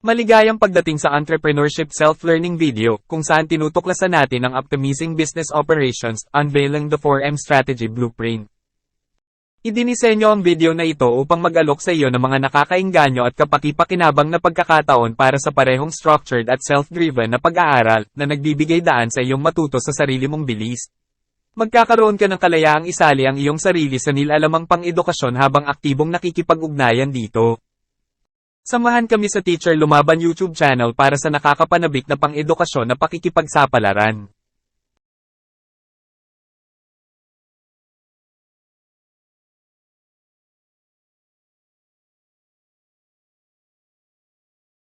Maligayang pagdating sa Entrepreneurship Self-Learning video, kung saan tinutuklasan natin ang optimizing business operations, unveiling the 4M strategy blueprint. Idinisenyo ang video na ito upang mag-alok sa iyo ng mga nakakaingganyo at kapaki-pakinabang na pagkakataon para sa parehong structured at self-driven na pag-aaral na nagbibigay daan sa iyong matuto sa sarili mong bilis. Magkakaroon ka ng kalayaang isali ang iyong sarili sa nilalamang pang-edukasyon habang aktibong nakikipag-ugnayan dito. Samahan kami sa Teacher Lumaban YouTube channel para sa nakakapanabik na pang-edukasyon na pakikipagsapalaran.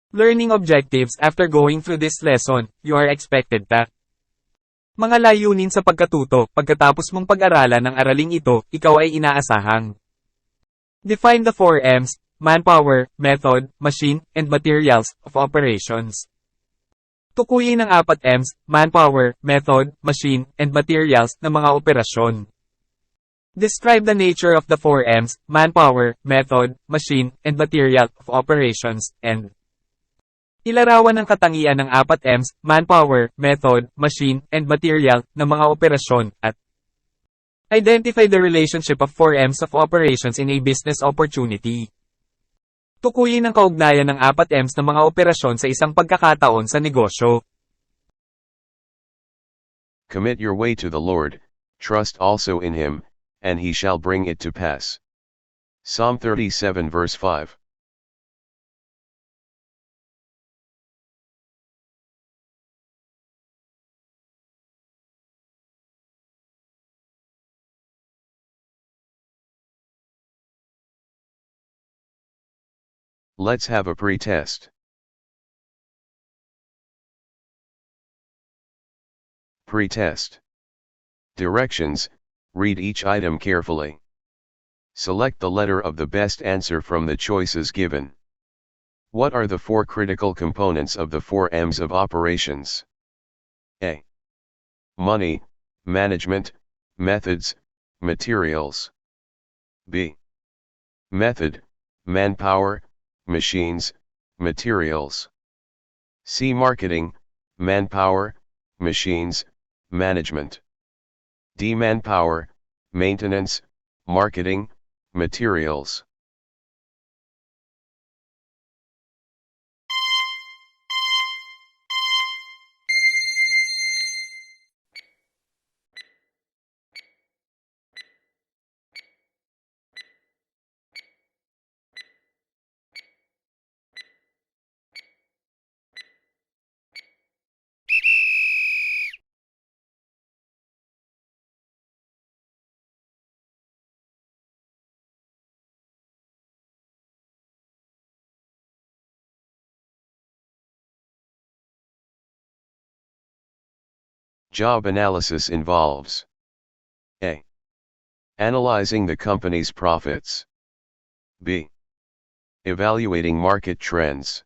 Learning objectives. After going through this lesson, you are expected to mga layunin sa pagkatuto. Pagkatapos mong pag-aralan ang araling ito, ikaw ay inaasahang define the 4 M's, manpower, method, machine, and materials of operations. Tukuyin ang 4 M's, manpower, method, machine, and materials ng mga operasyon. Describe the nature of the 4 M's, manpower, method, machine, and material of operations, and ilarawan ang katangian ng 4 M's, manpower, method, machine, and material ng mga operasyon, at identify the relationship of 4 M's of operations in a business opportunity. Tukuyin ang kaugnayan ng 4 M's ng mga operasyon sa isang pagkakataon sa negosyo. Commit your way to the Lord, trust also in Him, and He shall bring it to pass. Psalm 37 verse 5. Let's have a pre-test. Pre-test. Directions: read each item carefully. Select the letter of the best answer from the choices given. What are the 4 critical components of the 4 M's of operations? A. Money, management, methods, materials. B. Method, manpower, machines, materials. C. Marketing, manpower, machines, management. D. Manpower, maintenance, marketing, materials. Job analysis involves A. Analyzing the company's profits. B. Evaluating market trends.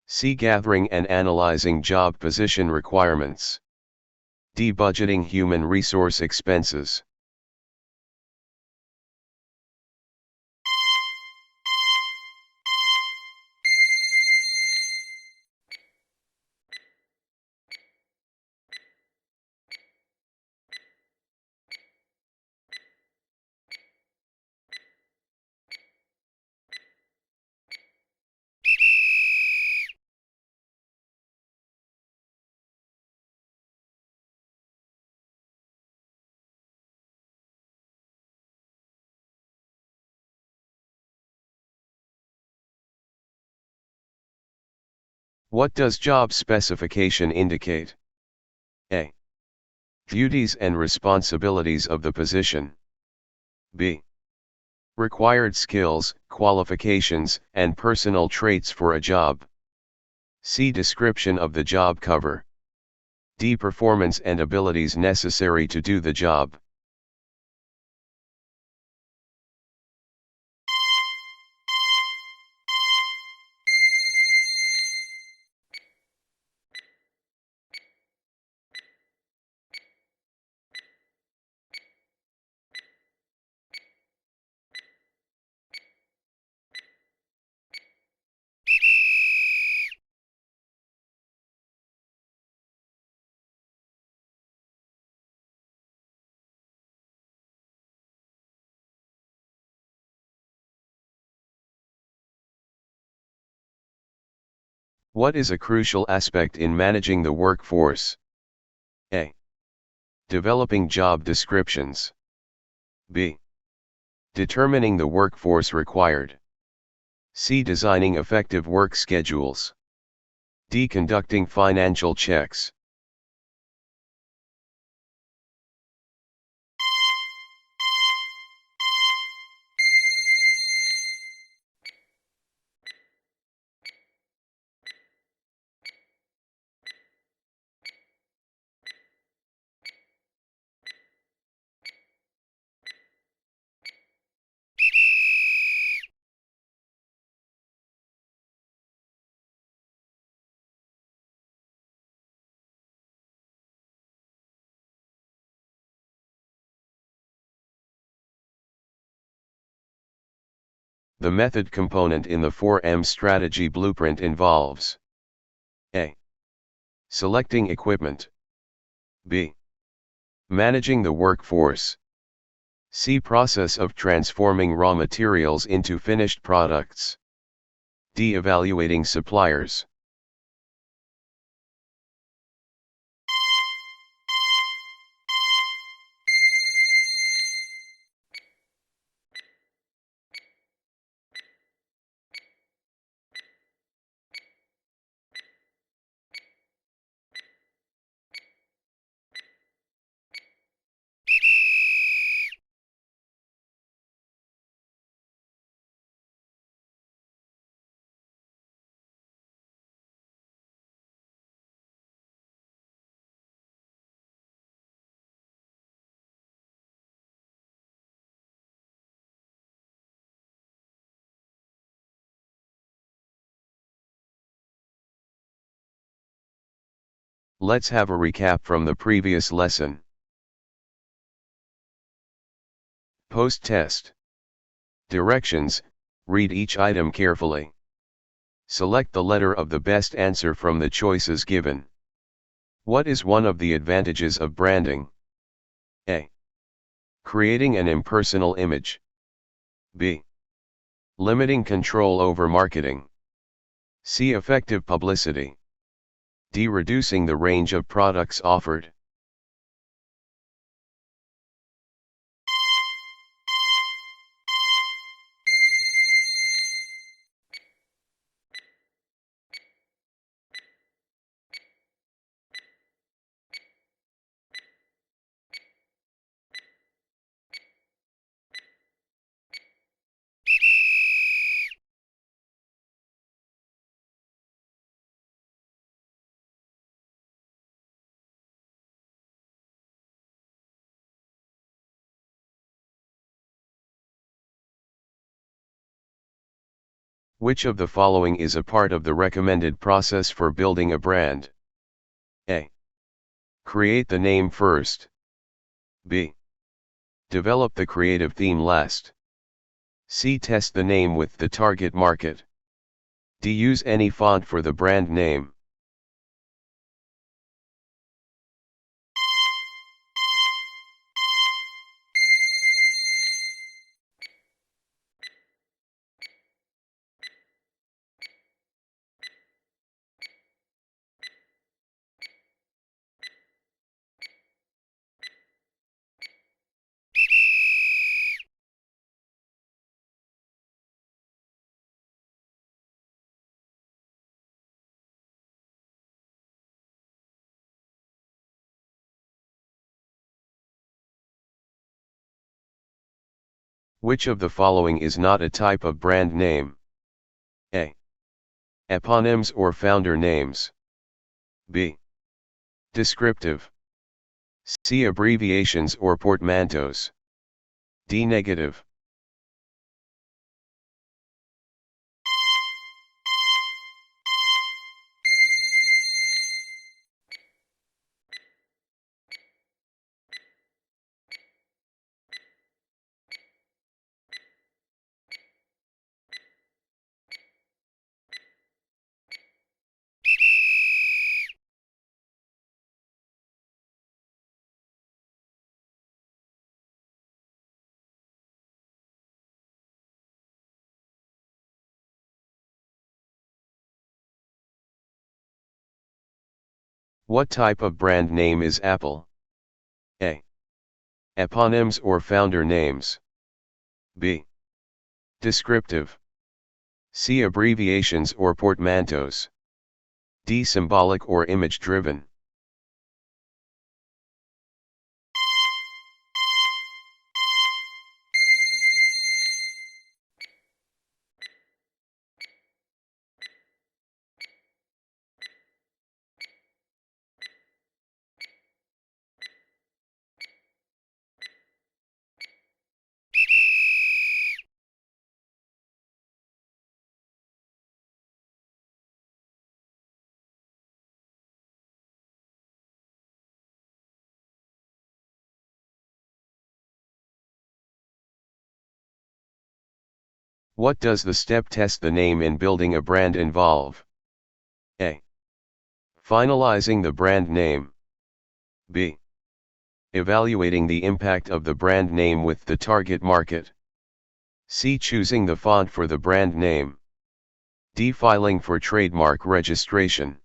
C. Gathering and analyzing job position requirements. D. Budgeting human resource expenses. What does job specification indicate? A. Duties and responsibilities of the position. B. Required skills, qualifications, and personal traits for a job. C. Description of the job cover. D. Performance and abilities necessary to do the job. What is a crucial aspect in managing the workforce? A. Developing job descriptions. B. Determining the workforce required. C. Designing effective work schedules. D. Conducting financial checks. The method component in the 4M strategy blueprint involves A. Selecting equipment. B. Managing the workforce. C. Process of transforming raw materials into finished products. D. Evaluating suppliers. Let's have a recap from the previous lesson. Post-test. Directions: read each item carefully. Select the letter of the best answer from the choices given. What is one of the advantages of branding? A. Creating an impersonal image. B. Limiting control over marketing. C. Effective publicity. D. Reducing the range of products offered. Which of the following is a part of the recommended process for building a brand? A. Create the name first. B. Develop the creative theme last. C. Test the name with the target market. D. Use any font for the brand name. Which of the following is not a type of brand name? A. Eponyms or founder names. B. Descriptive. C. Abbreviations or portmanteaus. D. Negative. What type of brand name is Apple? A. Eponyms or founder names. B. Descriptive. C. Abbreviations or portmanteaus. D. Symbolic or image-driven. What does the step test the name in building a brand involve? A. Finalizing the brand name. B. Evaluating the impact of the brand name with the target market. C. Choosing the font for the brand name. D. Filing for trademark registration.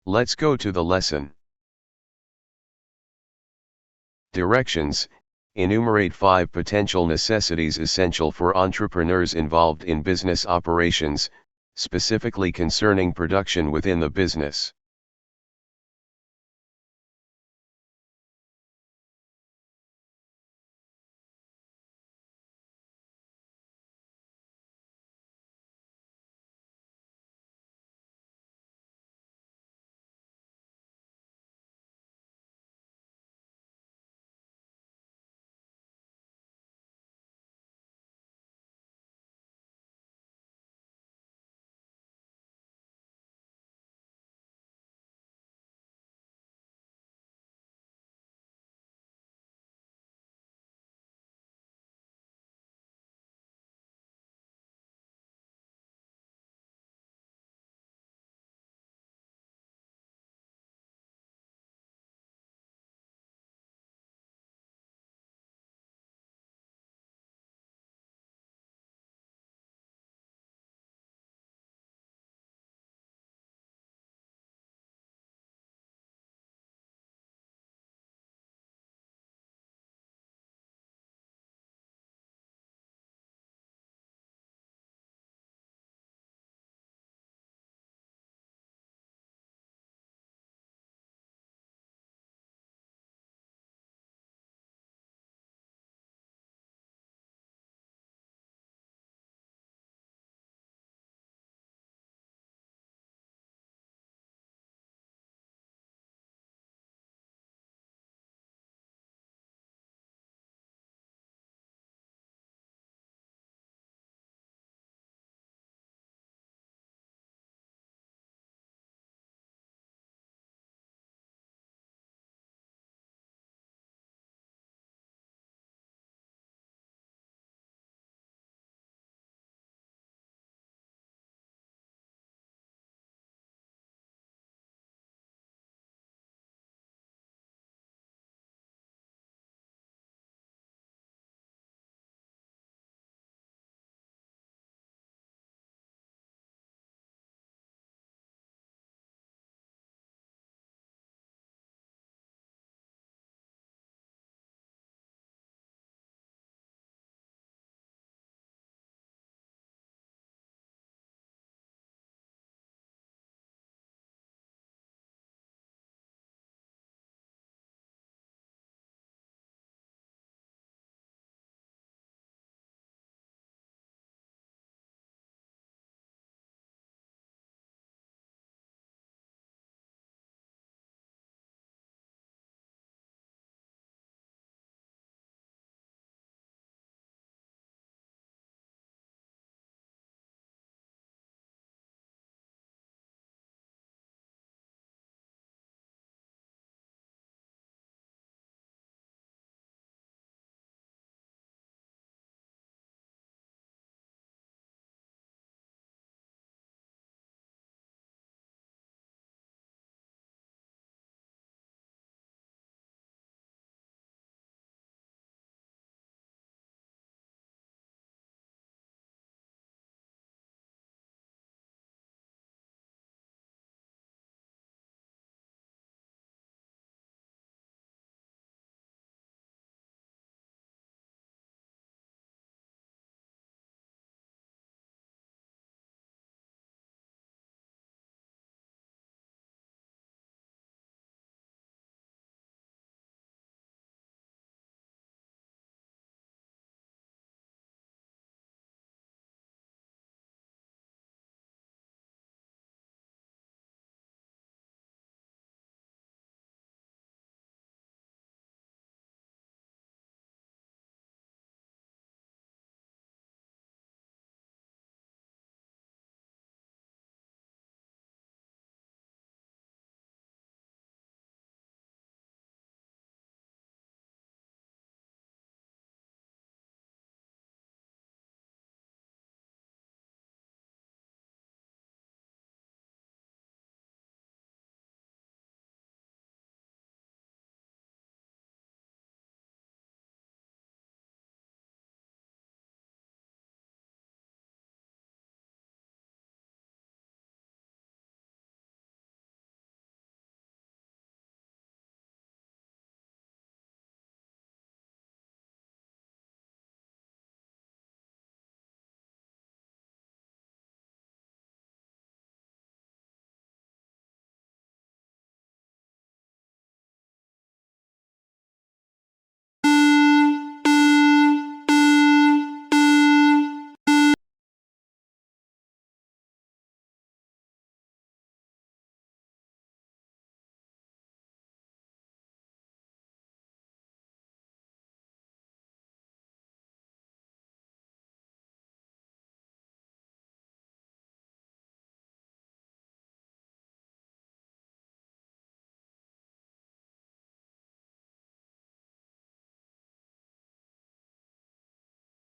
Let's go to the lesson. Directions: enumerate 5 potential necessities essential for entrepreneurs involved in business operations, specifically concerning production within the business.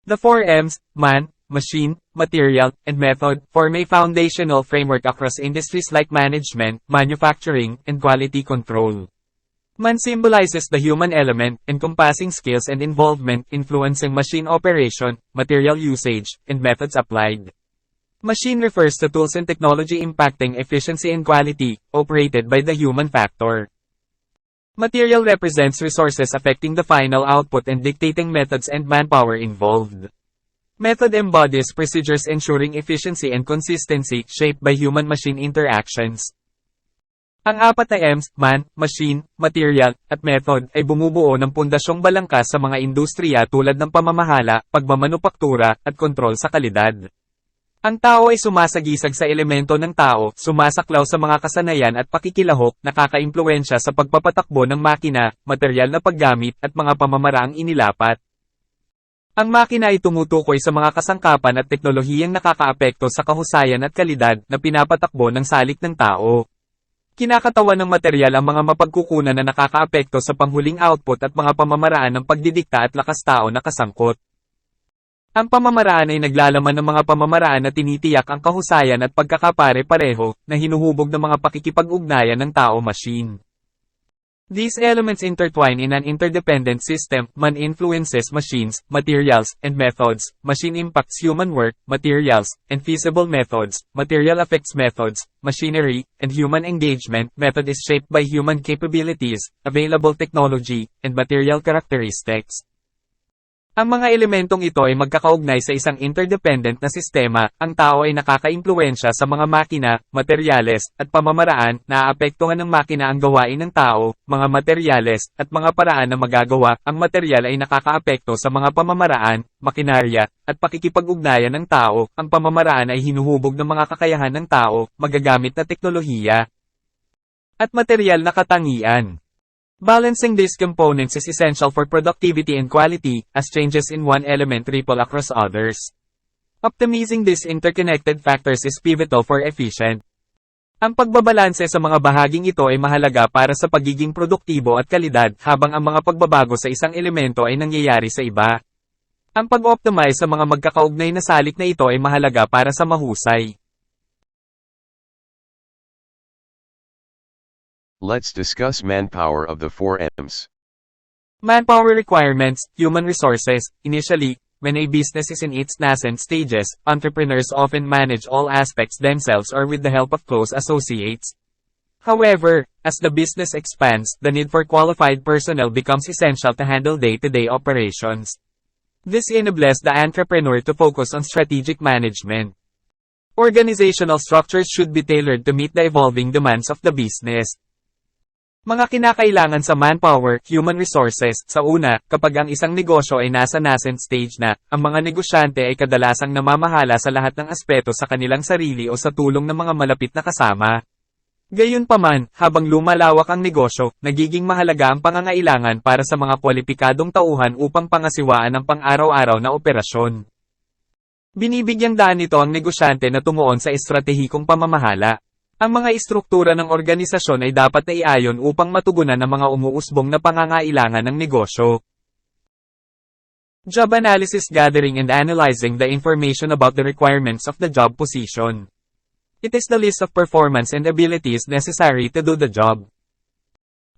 The 4Ms, man, machine, material, and method, form a foundational framework across industries like management, manufacturing, and quality control. Man symbolizes the human element, encompassing skills and involvement influencing machine operation, material usage, and methods applied. Machine refers to tools and technology impacting efficiency and quality, operated by the human factor. Material represents resources affecting the final output and dictating methods and manpower involved. Method embodies procedures ensuring efficiency and consistency shaped by human-machine interactions. Ang 4 na M's, man, machine, material, at method, ay bumubuo ng pundasyong balangkas sa mga industriya tulad ng pamamahala, pagmamanupaktura, at kontrol sa kalidad. Ang tao ay sumasagisag sa elemento ng tao, sumasaklaw sa mga kasanayan at pakikilahok, nakakaimpluwensya sa pagpapatakbo ng makina, material na paggamit, at mga pamamaraang inilapat. Ang makina ay tumutukoy sa mga kasangkapan at teknolohiyang nakakaapekto sa kahusayan at kalidad na pinapatakbo ng salik ng tao. Kinakatawan ng material ang mga mapagkukunan na nakakaapekto sa panghuling output at mga pamamaraan ng pagdidikta at lakas tao na kasangkot. Ang pamamaraan ay naglalaman ng mga pamamaraan na tinitiyak ang kahusayan at pagkakapare-pareho na hinuhubog ng mga pakikipag-ugnayan ng tao-machine. These elements intertwine in an interdependent system. Man influences machines, materials, and methods. Machine impacts human work, materials, and feasible methods. Material affects methods, machinery, and human engagement. Method is shaped by human capabilities, available technology, and material characteristics. Ang mga elementong ito ay magkakaugnay sa isang interdependent na sistema. Ang tao ay nakakaimpluwensya sa mga makina, materyales, at pamamaraan na aapektuhan ng makina ang gawain ng tao, mga materyales, at mga paraan na magagawa. Ang materyal ay nakakaapekto sa mga pamamaraan, makinarya, at pakikipag-ugnayan ng tao. Ang pamamaraan ay hinuhubog ng mga kakayahan ng tao, magagamit na teknolohiya, at materyal na katangian. Balancing these components is essential for productivity and quality, as changes in one element ripple across others. Optimizing these interconnected factors is pivotal for efficient. Ang pagbabalanse sa mga bahaging ito ay mahalaga para sa pagiging produktibo at kalidad, habang ang mga pagbabago sa isang elemento ay nangyayari sa iba. Ang pag-optimize sa mga magkakaugnay na salik na ito ay mahalaga para sa mahusay. Let's discuss manpower of the 4Ms. Manpower requirements, human resources. Initially, when a business is in its nascent stages, entrepreneurs often manage all aspects themselves or with the help of close associates. However, as the business expands, the need for qualified personnel becomes essential to handle day-to-day operations. This enables the entrepreneur to focus on strategic management. Organizational structures should be tailored to meet the evolving demands of the business. Mga kinakailangan sa manpower, human resources. Sa una, kapag ang isang negosyo ay nasa nascent stage na, ang mga negosyante ay kadalasang namamahala sa lahat ng aspeto sa kanilang sarili o sa tulong ng mga malapit na kasama. Gayunpaman, habang lumalawak ang negosyo, nagiging mahalaga ang pangangailangan para sa mga kwalipikadong tauhan upang pangasiwaan ang pang-araw-araw na operasyon. Binibigyang daan nito ang negosyante na tumuon sa estratehikong pamamahala. Ang mga istruktura ng organisasyon ay dapat na iayon upang matugunan ang mga umuusbong na pangangailangan ng negosyo. Job analysis: gathering and analyzing the information about the requirements of the job position. It is the list of performance and abilities necessary to do the job.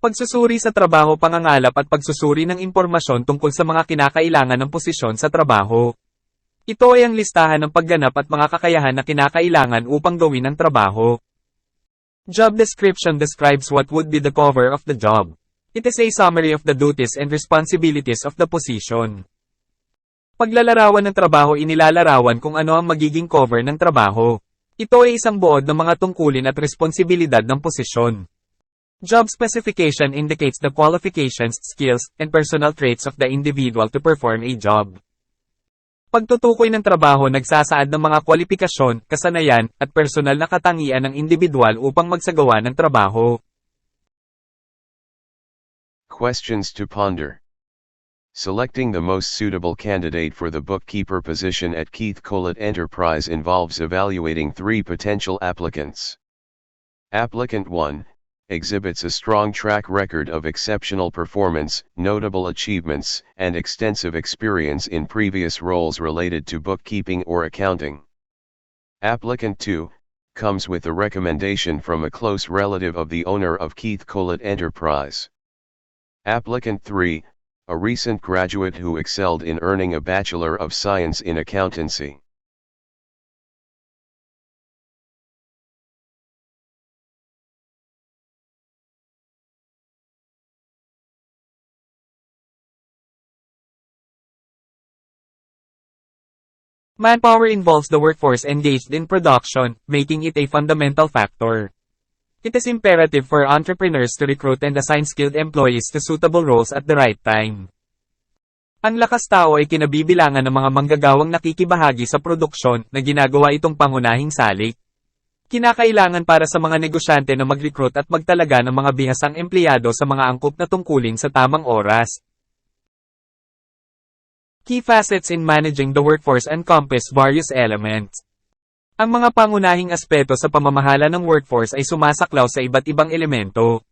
Pagsusuri sa trabaho: pangangalap at pagsusuri ng impormasyon tungkol sa mga kinakailangan ng posisyon sa trabaho. Ito ay ang listahan ng pagganap at mga kakayahan na kinakailangan upang gawin ang trabaho. Job description describes what would be the cover of the job. It is a summary of the duties and responsibilities of the position. Paglalarawan ng trabaho: inilalarawan kung ano ang magiging cover ng trabaho. Ito ay isang buod ng mga tungkulin at responsibilidad ng posisyon. Job specification indicates the qualifications, skills, and personal traits of the individual to perform a job. Pagtutukoy ng trabaho: nagsasaad ng mga kwalipikasyon, kasanayan, at personal na katangian ng individual upang magsagawa ng trabaho. Questions to ponder. Selecting the most suitable candidate for the bookkeeper position at Keith Collett Enterprise involves evaluating 3 potential applicants. Applicant 1, exhibits a strong track record of exceptional performance, notable achievements, and extensive experience in previous roles related to bookkeeping or accounting. Applicant 2 comes with a recommendation from a close relative of the owner of Keith Collett Enterprise. Applicant 3, a recent graduate who excelled in earning a Bachelor of Science in Accountancy. Manpower involves the workforce engaged in production, making it a fundamental factor. It is imperative for entrepreneurs to recruit and assign skilled employees to suitable roles at the right time. Ang lakas tao ay kinabibilangan ng mga manggagawang nakikibahagi sa produksyon na ginagawa itong pangunahing salik. Kinakailangan para sa mga negosyante na mag-recruit at magtalaga ng mga bihasang empleyado sa mga angkop na tungkulin sa tamang oras. Key facets in managing the workforce encompass various elements. Ang mga pangunahing aspeto sa pamamahala ng workforce ay sumasaklaw sa iba't ibang elemento.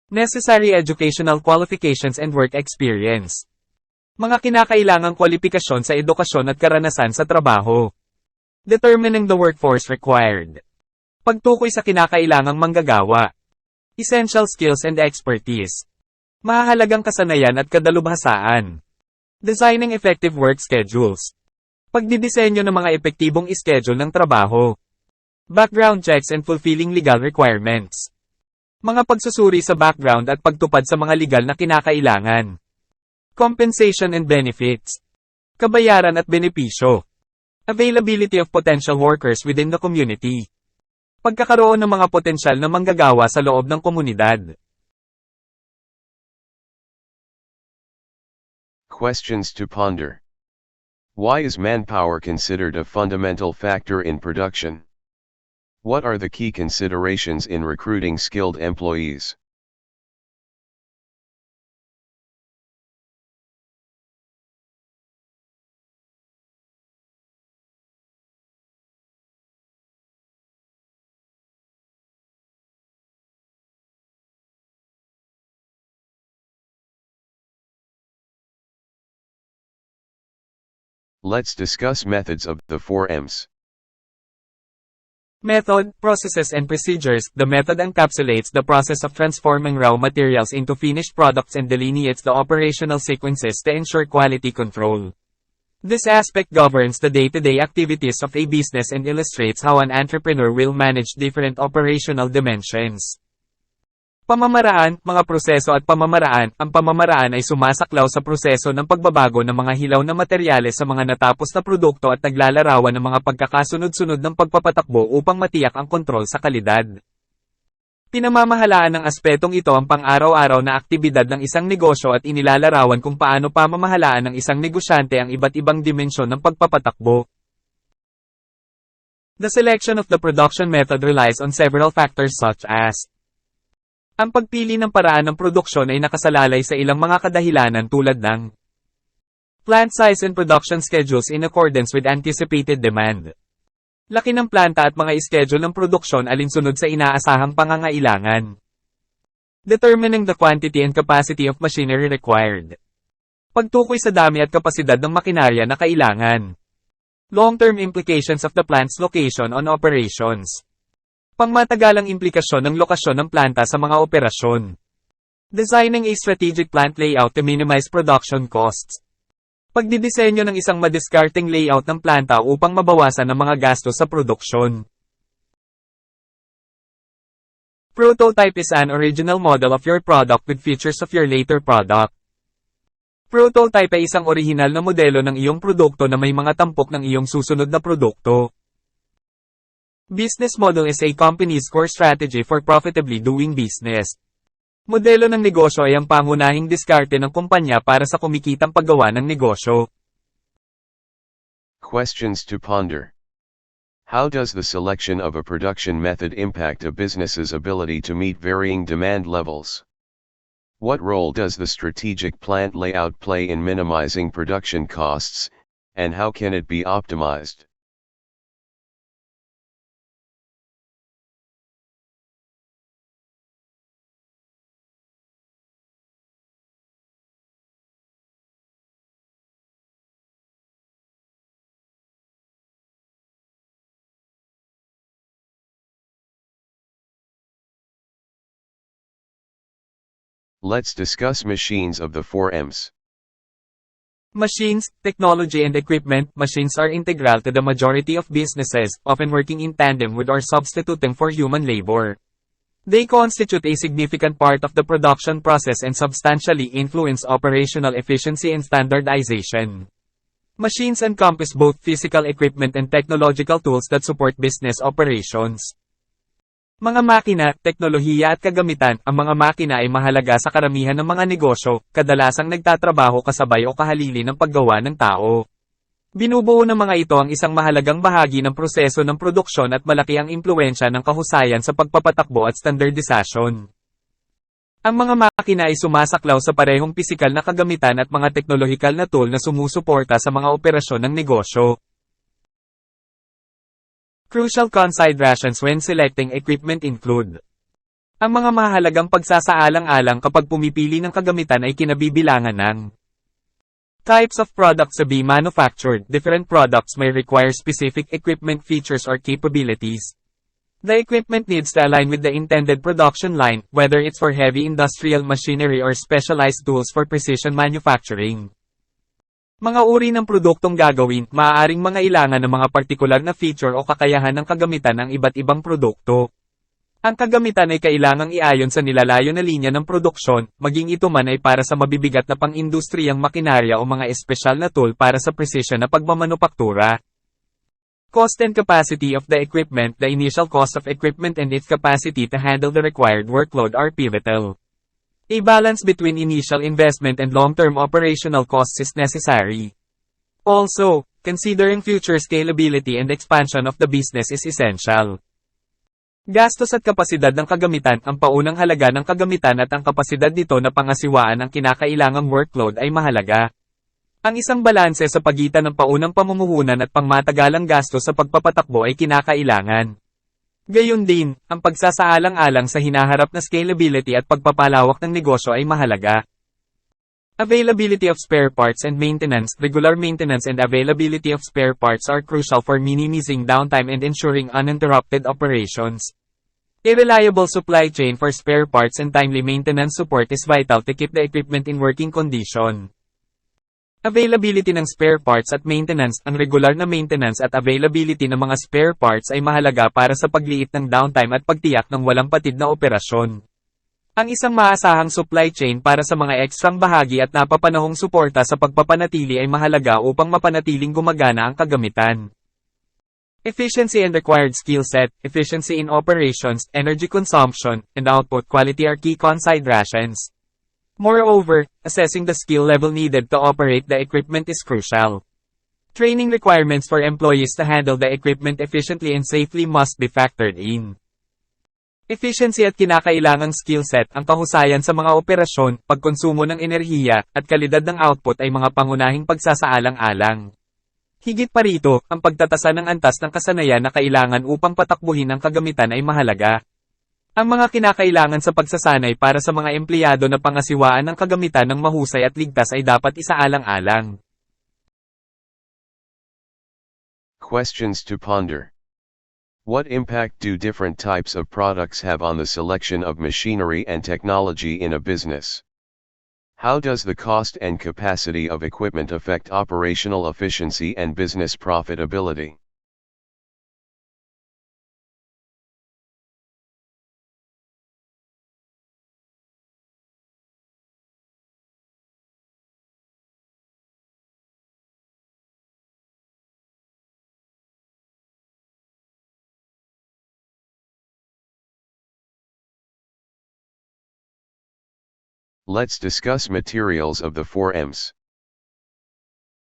Necessary educational qualifications and work experience. Mga kinakailangang kwalipikasyon sa edukasyon at karanasan sa trabaho. Determining the workforce required. Pagtukoy sa kinakailangang manggagawa. Essential skills and expertise. Mahahalagang kasanayan at kadalubhasaan. Designing effective work schedules. Pagdidisenyo ng mga epektibong ischedule ng trabaho. Background checks and fulfilling legal requirements. Mga pagsusuri sa background at pagtupad sa mga legal na kinakailangan. Compensation and benefits. Kabayaran at benepisyo. Availability of potential workers within the community. Pagkakaroon ng mga potensyal na manggagawa sa loob ng komunidad. Questions to ponder. Why is manpower considered a fundamental factor in production? What are the key considerations in recruiting skilled employees? Let's discuss methods of the 4 M's. Method, processes and procedures. The method encapsulates the process of transforming raw materials into finished products and delineates the operational sequences to ensure quality control. This aspect governs the day-to-day activities of a business and illustrates how an entrepreneur will manage different operational dimensions. Pamamaraan, mga proseso at pamamaraan. Ang pamamaraan ay sumasaklaw sa proseso ng pagbabago ng mga hilaw na materyales sa mga natapos na produkto at naglalarawan ng mga pagkakasunod-sunod ng pagpapatakbo upang matiyak ang kontrol sa kalidad. Pinamamahalaan ng aspetong ito ang pang-araw-araw na aktibidad ng isang negosyo at inilalarawan kung paano pamamahalaan ng isang negosyante ang iba't ibang dimensyon ng pagpapatakbo. The selection of the production method relies on several factors such as ang pagpili ng paraan ng produksyon ay nakasalalay sa ilang mga kadahilanan tulad ng plant size and production schedules in accordance with anticipated demand. Laki ng planta at mga ischedule ng produksyon alinsunod sa inaasahang pangangailangan. Determining the quantity and capacity of machinery required. Pagtukoy sa dami at kapasidad ng makinarya na kailangan. Long-term implications of the plant's location on operations. Pangmatagalang implikasyon ng lokasyon ng planta sa mga operasyon. Designing a strategic plant layout to minimize production costs. Pagdidisenyo ng isang madiskarteng layout ng planta upang mabawasan ang mga gastos sa produksyon. Prototype is an original model of your product with features of your later product. Prototype ay isang orihinal na modelo ng iyong produkto na may mga tampok ng iyong susunod na produkto. Business model is a company's core strategy for profitably doing business. Modelo ng negosyo ay ang pangunahing diskarte ng kumpanya para sa kumikitang paggawa ng negosyo. Questions to ponder. How does the selection of a production method impact a business's ability to meet varying demand levels? What role does the strategic plant layout play in minimizing production costs, and how can it be optimized? Let's discuss machines of the 4Ms. Machines, technology and equipment. Machines are integral to the majority of businesses, often working in tandem with or substituting for human labor. They constitute a significant part of the production process and substantially influence operational efficiency and standardization. Machines encompass both physical equipment and technological tools that support business operations. Mga makina, teknolohiya at kagamitan. Ang mga makina ay mahalaga sa karamihan ng mga negosyo, kadalasang nagtatrabaho kasabay o kahalili ng paggawa ng tao. Binubuo ng mga ito ang isang mahalagang bahagi ng proseso ng produksyon at malaki ang impluwensya ng kahusayan sa pagpapatakbo at standardisasyon. Ang mga makina ay sumasaklaw sa parehong pisikal na kagamitan at mga teknolohikal na tool na sumusuporta sa mga operasyon ng negosyo. Crucial considerations when selecting equipment include: ang mga mahalagang pagsasaalang-alang kapag pumipili ng kagamitan ay kinabibilangan ng types of products to be manufactured. Different products may require specific equipment features or capabilities. The equipment needs to align with the intended production line, whether it's for heavy industrial machinery or specialized tools for precision manufacturing. Mga uri ng produktong gagawin, maaaring mangailangan ng mga partikular na feature o kakayahan ng kagamitan ng iba't ibang produkto. Ang kagamitan ay kailangang iayon sa nilalayo na linya ng produksyon, maging ito man ay para sa mabibigat na pang-industriyang makinarya o mga espesyal na tool para sa precision na pagmamanupaktura. Cost and capacity of the equipment. The initial cost of equipment and its capacity to handle the required workload are pivotal. A balance between initial investment and long-term operational costs is necessary. Also, considering future scalability and expansion of the business is essential. Gastos at kapasidad ng kagamitan. Ang paunang halaga ng kagamitan at ang kapasidad nito na pangasiwaan ang kinakailangang workload ay mahalaga. Ang isang balanse sa pagitan ng paunang pamumuhunan at pangmatagalang gastos sa pagpapatakbo ay kinakailangan. Gayon din, ang pagsasaalang-alang sa hinaharap na scalability at pagpapalawak ng negosyo ay mahalaga. Availability of spare parts and maintenance. Regular maintenance and availability of spare parts are crucial for minimizing downtime and ensuring uninterrupted operations. A reliable supply chain for spare parts and timely maintenance support is vital to keep the equipment in working condition. Availability ng spare parts at maintenance. Ang regular na maintenance at availability ng mga spare parts ay mahalaga para sa pagliit ng downtime at pagtiyak ng walang patid na operasyon. Ang isang maasahang supply chain para sa mga ekstrang bahagi at napapanahong suporta sa pagpapanatili ay mahalaga upang mapanatiling gumagana ang kagamitan. Efficiency and required skill set. Efficiency in operations, energy consumption, and output quality are key considerations. Moreover, assessing the skill level needed to operate the equipment is crucial. Training requirements for employees to handle the equipment efficiently and safely must be factored in. Efficiency at kinakailangang skill set. Ang kahusayan sa mga operasyon, pagkonsumo ng enerhiya, at kalidad ng output ay mga pangunahing pagsasaalang-alang. Higit pa rito, ang pagtatasa ng antas ng kasanayan na kailangan upang patakbuhin ang kagamitan ay mahalaga. Ang mga kinakailangan sa pagsasanay para sa mga empleyado na pangasiwaan ng kagamitan ng mahusay at ligtas ay dapat isaalang-alang. Questions to ponder. What impact do different types of products have on the selection of machinery and technology in a business? How does the cost and capacity of equipment affect operational efficiency and business profitability? Let's discuss materials of the 4Ms.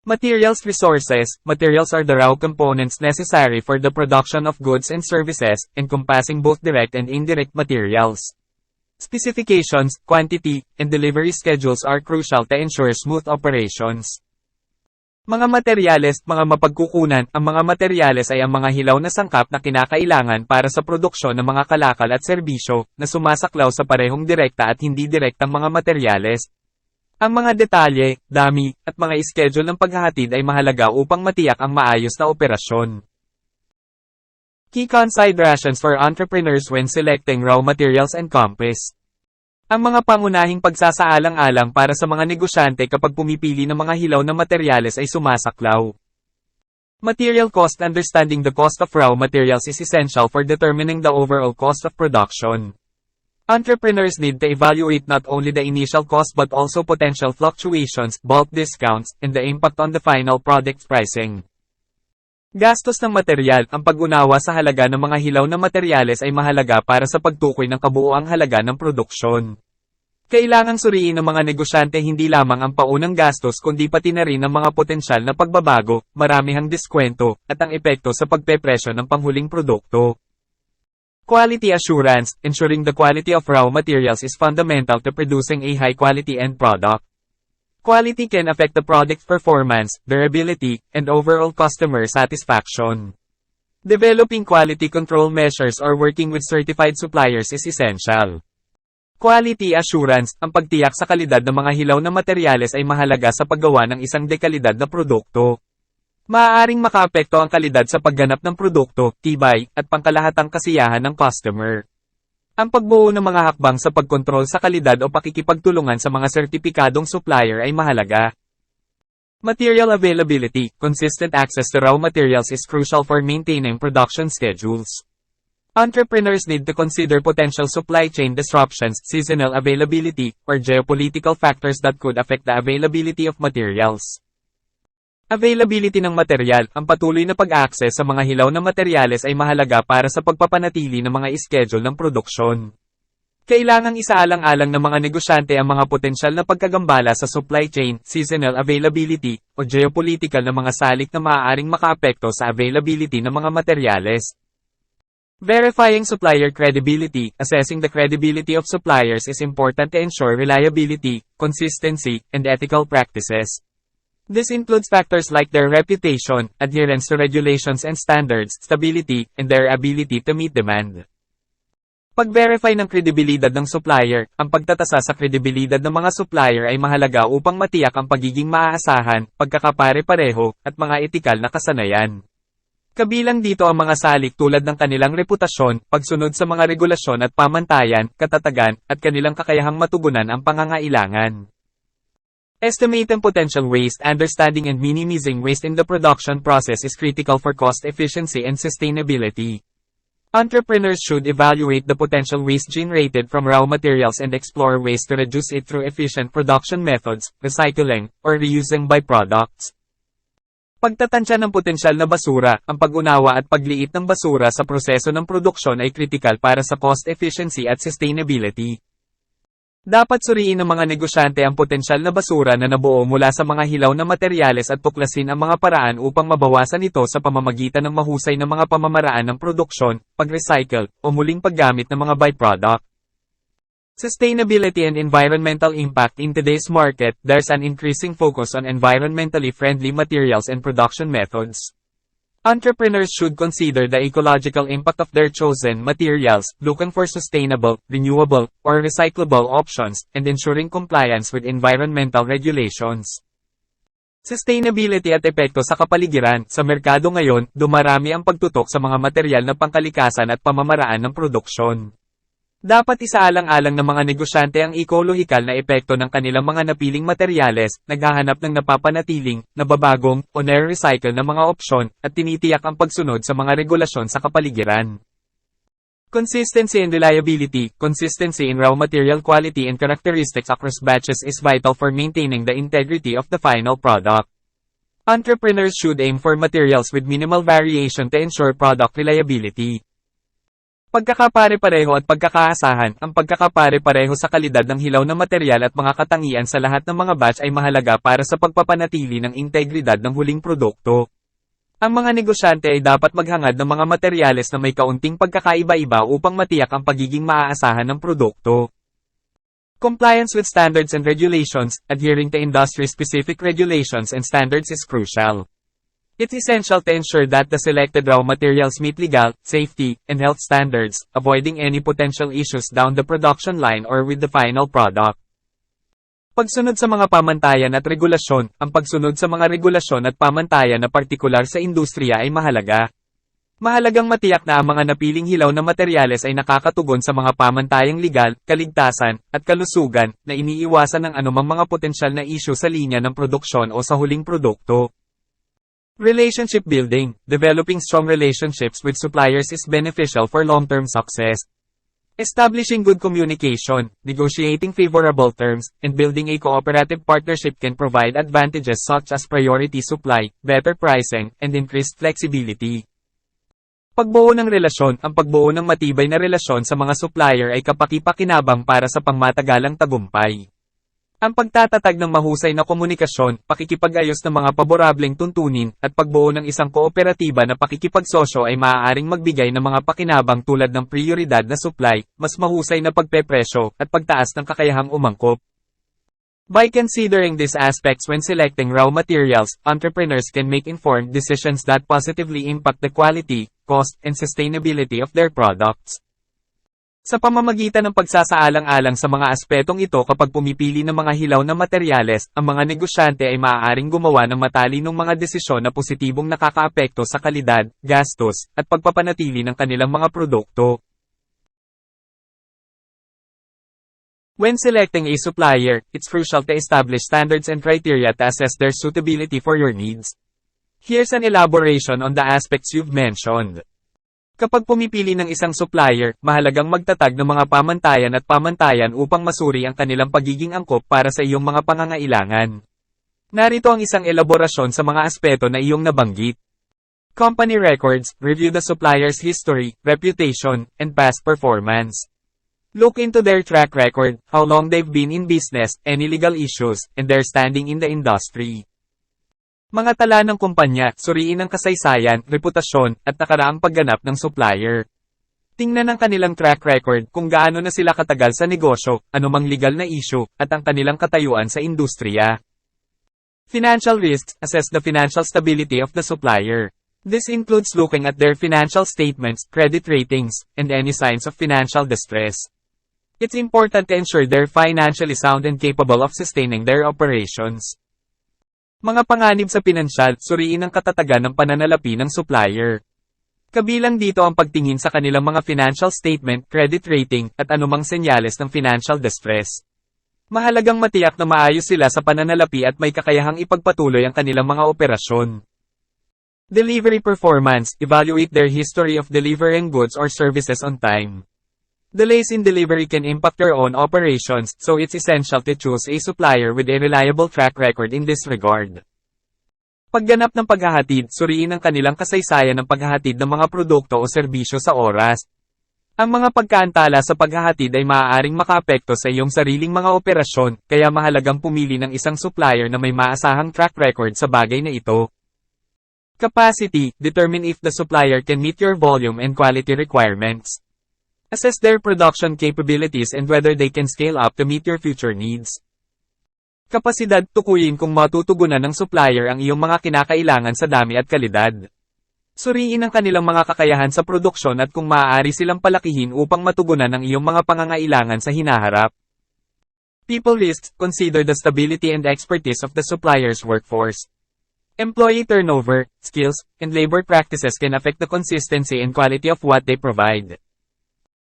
Materials. Resources. Materials are the raw components necessary for the production of goods and services, encompassing both direct and indirect materials. Specifications, quantity, and delivery schedules are crucial to ensure smooth operations. Mga materyales, mga mapagkukunan. Ang mga materyales ay ang mga hilaw na sangkap na kinakailangan para sa produksyon ng mga kalakal at serbisyo, na sumasaklaw sa parehong direkta at hindi direktang mga materyales. Ang mga detalye, dami, at mga schedule ng paghahatid ay mahalaga upang matiyak ang maayos na operasyon. Key considerations for entrepreneurs when selecting raw materials encompass: Ang mga pangunahing pagsasaalang-alang para sa mga negosyante kapag pumipili ng mga hilaw na materyales ay sumasaklaw. Material cost. Understanding the cost of raw materials is essential for determining the overall cost of production. Entrepreneurs need to evaluate not only the initial cost but also potential fluctuations, bulk discounts, and the impact on the final product pricing. Gastos ng materyal. Ang pag-unawa sa halaga ng mga hilaw na materyales ay mahalaga para sa pagtukoy ng kabuuang halaga ng produksyon. Kailangang suriin ng mga negosyante hindi lamang ang paunang gastos kundi pati na rin ang mga potensyal na pagbabago, maramihang diskwento, at ang epekto sa pagpepresyo ng panghuling produkto. Quality assurance. Ensuring the quality of raw materials is fundamental to producing a high-quality end product. Quality can affect the product's performance, durability, and overall customer satisfaction. Developing quality control measures or working with certified suppliers is essential. Quality assurance. Ang pagtiyak sa kalidad ng mga hilaw na materyales ay mahalaga sa paggawa ng isang dekalidad na produkto. Maaaring makaapekto ang kalidad sa pagganap ng produkto, tibay, at pangkalahatang kasiyahan ng customer. Ang pagbuo ng mga hakbang sa pagkontrol sa kalidad o pakikipagtulungan sa mga sertipikadong supplier ay mahalaga. Material availability. Consistent access to raw materials is crucial for maintaining production schedules. Entrepreneurs need to consider potential supply chain disruptions, seasonal availability, or geopolitical factors that could affect the availability of materials. Availability ng material. Ang patuloy na pag-access sa mga hilaw na materyales ay mahalaga para sa pagpapanatili ng mga schedule ng produksyon. Kailangang isaalang-alang ng mga negosyante ang mga potensyal na pagkagambala sa supply chain, seasonal availability, o geopolitical na mga salik na maaaring makaapekto sa availability ng mga materyales. Verifying supplier credibility. Assessing the credibility of suppliers is important to ensure reliability, consistency, and ethical practices. This includes factors like their reputation, adherence to regulations and standards, stability, and their ability to meet demand. Pag-verify ng kredibilidad ng supplier. Ang pagtatasa sa kredibilidad ng mga supplier ay mahalaga upang matiyak ang pagiging maaasahan, pagkakapare-pareho, at mga etikal na kasanayan. Kabilang dito ang mga salik tulad ng kanilang reputasyon, pagsunod sa mga regulasyon at pamantayan, katatagan, at kanilang kakayahang matugunan ang pangangailangan. Estimating potential waste. Understanding and minimizing waste in the production process is critical for cost efficiency and sustainability. Entrepreneurs should evaluate the potential waste generated from raw materials and explore ways to reduce it through efficient production methods, recycling, or reusing byproducts. Pagtatansya ng potensyal na basura. Ang pag-unawa at pagliit ng basura sa proseso ng produksyon ay kritikal para sa cost efficiency at sustainability. Dapat suriin ng mga negosyante ang potensyal na basura na nabuo mula sa mga hilaw na materyales at tuklasin ang mga paraan upang mabawasan ito sa pamamagitan ng mahusay na mga pamamaraan ng produksyon, pag-recycle, o muling paggamit ng mga byproduct. Sustainability and environmental impact. In today's market, there's an increasing focus on environmentally friendly materials and production methods. Entrepreneurs should consider the ecological impact of their chosen materials, looking for sustainable, renewable, or recyclable options, and ensuring compliance with environmental regulations. Sustainability at epekto sa kapaligiran. Sa merkado ngayon, dumarami ang pagtutok sa mga material na pangkalikasan at pamamaraan ng produksyon. Dapat isaalang-alang ng mga negosyante ang ekologikal na epekto ng kanilang mga napiling materyales, naghahanap ng napapanatiling, nababagong, o nare-recycle na mga opsyon, at tinitiyak ang pagsunod sa mga regulasyon sa kapaligiran. Consistency and reliability. Consistency in raw material quality and characteristics across batches is vital for maintaining the integrity of the final product. Entrepreneurs should aim for materials with minimal variation to ensure product reliability. Pagkakapare-pareho at pagkakaasahan. Ang pagkakapare-pareho sa kalidad ng hilaw na material at mga katangian sa lahat ng mga batch ay mahalaga para sa pagpapanatili ng integridad ng huling produkto. Ang mga negosyante ay dapat maghangad ng mga materyales na may kaunting pagkakaiba-iba upang matiyak ang pagiging maaasahan ng produkto. Compliance with standards and regulations. Adhering to industry-specific regulations and standards is crucial. It's essential to ensure that the selected raw materials meet legal, safety, and health standards, avoiding any potential issues down the production line or with the final product. Pagsunod sa mga pamantayan at regulasyon. Ang pagsunod sa mga regulasyon at pamantayan na partikular sa industriya ay mahalaga. Mahalagang matiyak na ang mga napiling hilaw na materyales ay nakakatugon sa mga pamantayang legal, kaligtasan, at kalusugan, na iniiwasan ng anumang mga potensyal na isyu sa linya ng produksyon o sa huling produkto. Relationship building. Developing strong relationships with suppliers is beneficial for long-term success. Establishing good communication, negotiating favorable terms, and building a cooperative partnership can provide advantages such as priority supply, better pricing, and increased flexibility. Pagbuo ng relasyon. Ang pagbuo ng matibay na relasyon sa mga supplier ay kapaki-pakinabang para sa pangmatagalang tagumpay. Ang pagtatatag ng mahusay na komunikasyon, pakikipag-ayos ng mga paborableng tuntunin, at pagbuo ng isang kooperatiba na pakikipagsosyo ay maaaring magbigay ng mga pakinabang tulad ng prioridad na supply, mas mahusay na pagpepresyo, at pagtaas ng kakayahang umangkop. By considering these aspects when selecting raw materials, entrepreneurs can make informed decisions that positively impact the quality, cost, and sustainability of their products. Sa pamamagitan ng pagsasaalang-alang sa mga aspetong ito kapag pumipili ng mga hilaw na materyales, ang mga negosyante ay maaaring gumawa ng matalinong mga desisyon na positibong nakakaapekto sa kalidad, gastos, at pagpapanatili ng kanilang mga produkto. When selecting a supplier, it's crucial to establish standards and criteria to assess their suitability for your needs. Here's an elaboration on the aspects you've mentioned. Kapag pumipili ng isang supplier, mahalagang magtatag ng mga pamantayan upang masuri ang kanilang pagiging angkop para sa iyong mga pangangailangan. Narito ang isang elaborasyon sa mga aspeto na iyong nabanggit. Company records, review the supplier's history, reputation, and past performance. Look into their track record, how long they've been in business, any legal issues, and their standing in the industry. Mga tala ng kumpanya, suriin ang kasaysayan, reputasyon, at nakaraang pagganap ng supplier. Tingnan ang kanilang track record kung gaano na sila katagal sa negosyo, anumang legal na issue, at ang kanilang katayuan sa industriya. Financial risks, assess the financial stability of the supplier. This includes looking at their financial statements, credit ratings, and any signs of financial distress. It's important to ensure they're financially sound and capable of sustaining their operations. Mga panganib sa pinansyal, suriin ang katatagan ng pananalapi ng supplier. Kabilang dito ang pagtingin sa kanilang mga financial statement, credit rating, at anumang senyales ng financial distress. Mahalagang matiyak na maayos sila sa pananalapi at may kakayahang ipagpatuloy ang kanilang mga operasyon. Delivery performance, evaluate their history of delivering goods or services on time. Delays in delivery can impact your own operations, so it's essential to choose a supplier with a reliable track record in this regard. Pagganap ng paghahatid, suriin ang kanilang kasaysayan ng paghahatid ng mga produkto o serbisyo sa oras. Ang mga pagkaantala sa paghahatid ay maaaring makaapekto sa iyong sariling mga operasyon, kaya mahalagang pumili ng isang supplier na may maasahang track record sa bagay na ito. Capacity, determine if the supplier can meet your volume and quality requirements. Assess their production capabilities and whether they can scale up to meet your future needs. Kapasidad, tukuyin kung matutugunan ng supplier ang iyong mga kinakailangan sa dami at kalidad. Suriin ang kanilang mga kakayahan sa produksyon at kung maaari silang palakihin upang matugunan ang iyong mga pangangailangan sa hinaharap. People risks, consider the stability and expertise of the supplier's workforce. Employee turnover, skills, and labor practices can affect the consistency and quality of what they provide.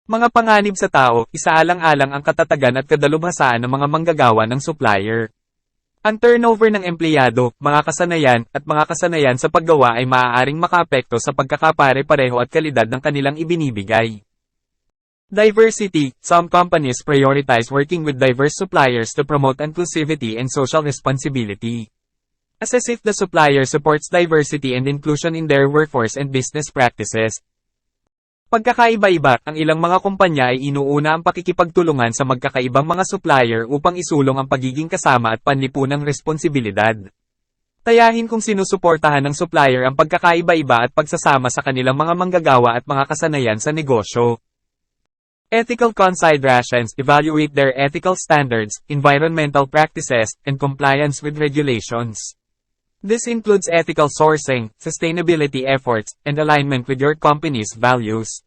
Mga panganib sa tao, isaalang-alang ang katatagan at kadalubhasaan ng mga manggagawa ng supplier. Ang turnover ng empleyado, mga kasanayan sa paggawa ay maaaring makaapekto sa pagkakapare-pareho at kalidad ng kanilang ibinibigay. Diversity, some companies prioritize working with diverse suppliers to promote inclusivity and social responsibility. Assess if the supplier supports diversity and inclusion in their workforce and business practices. Pagkakaiba-iba, ang ilang mga kumpanya ay inuuna ang pakikipagtulungan sa magkakaibang mga supplier upang isulong ang pagiging kasama at panlipunang responsibilidad. Tayahin kung sinusuportahan ng supplier ang pagkakaiba-iba at pagsasama sa kanilang mga manggagawa at mga kasanayan sa negosyo. Ethical considerations, evaluate their ethical standards, environmental practices, and compliance with regulations. This includes ethical sourcing, sustainability efforts, and alignment with your company's values.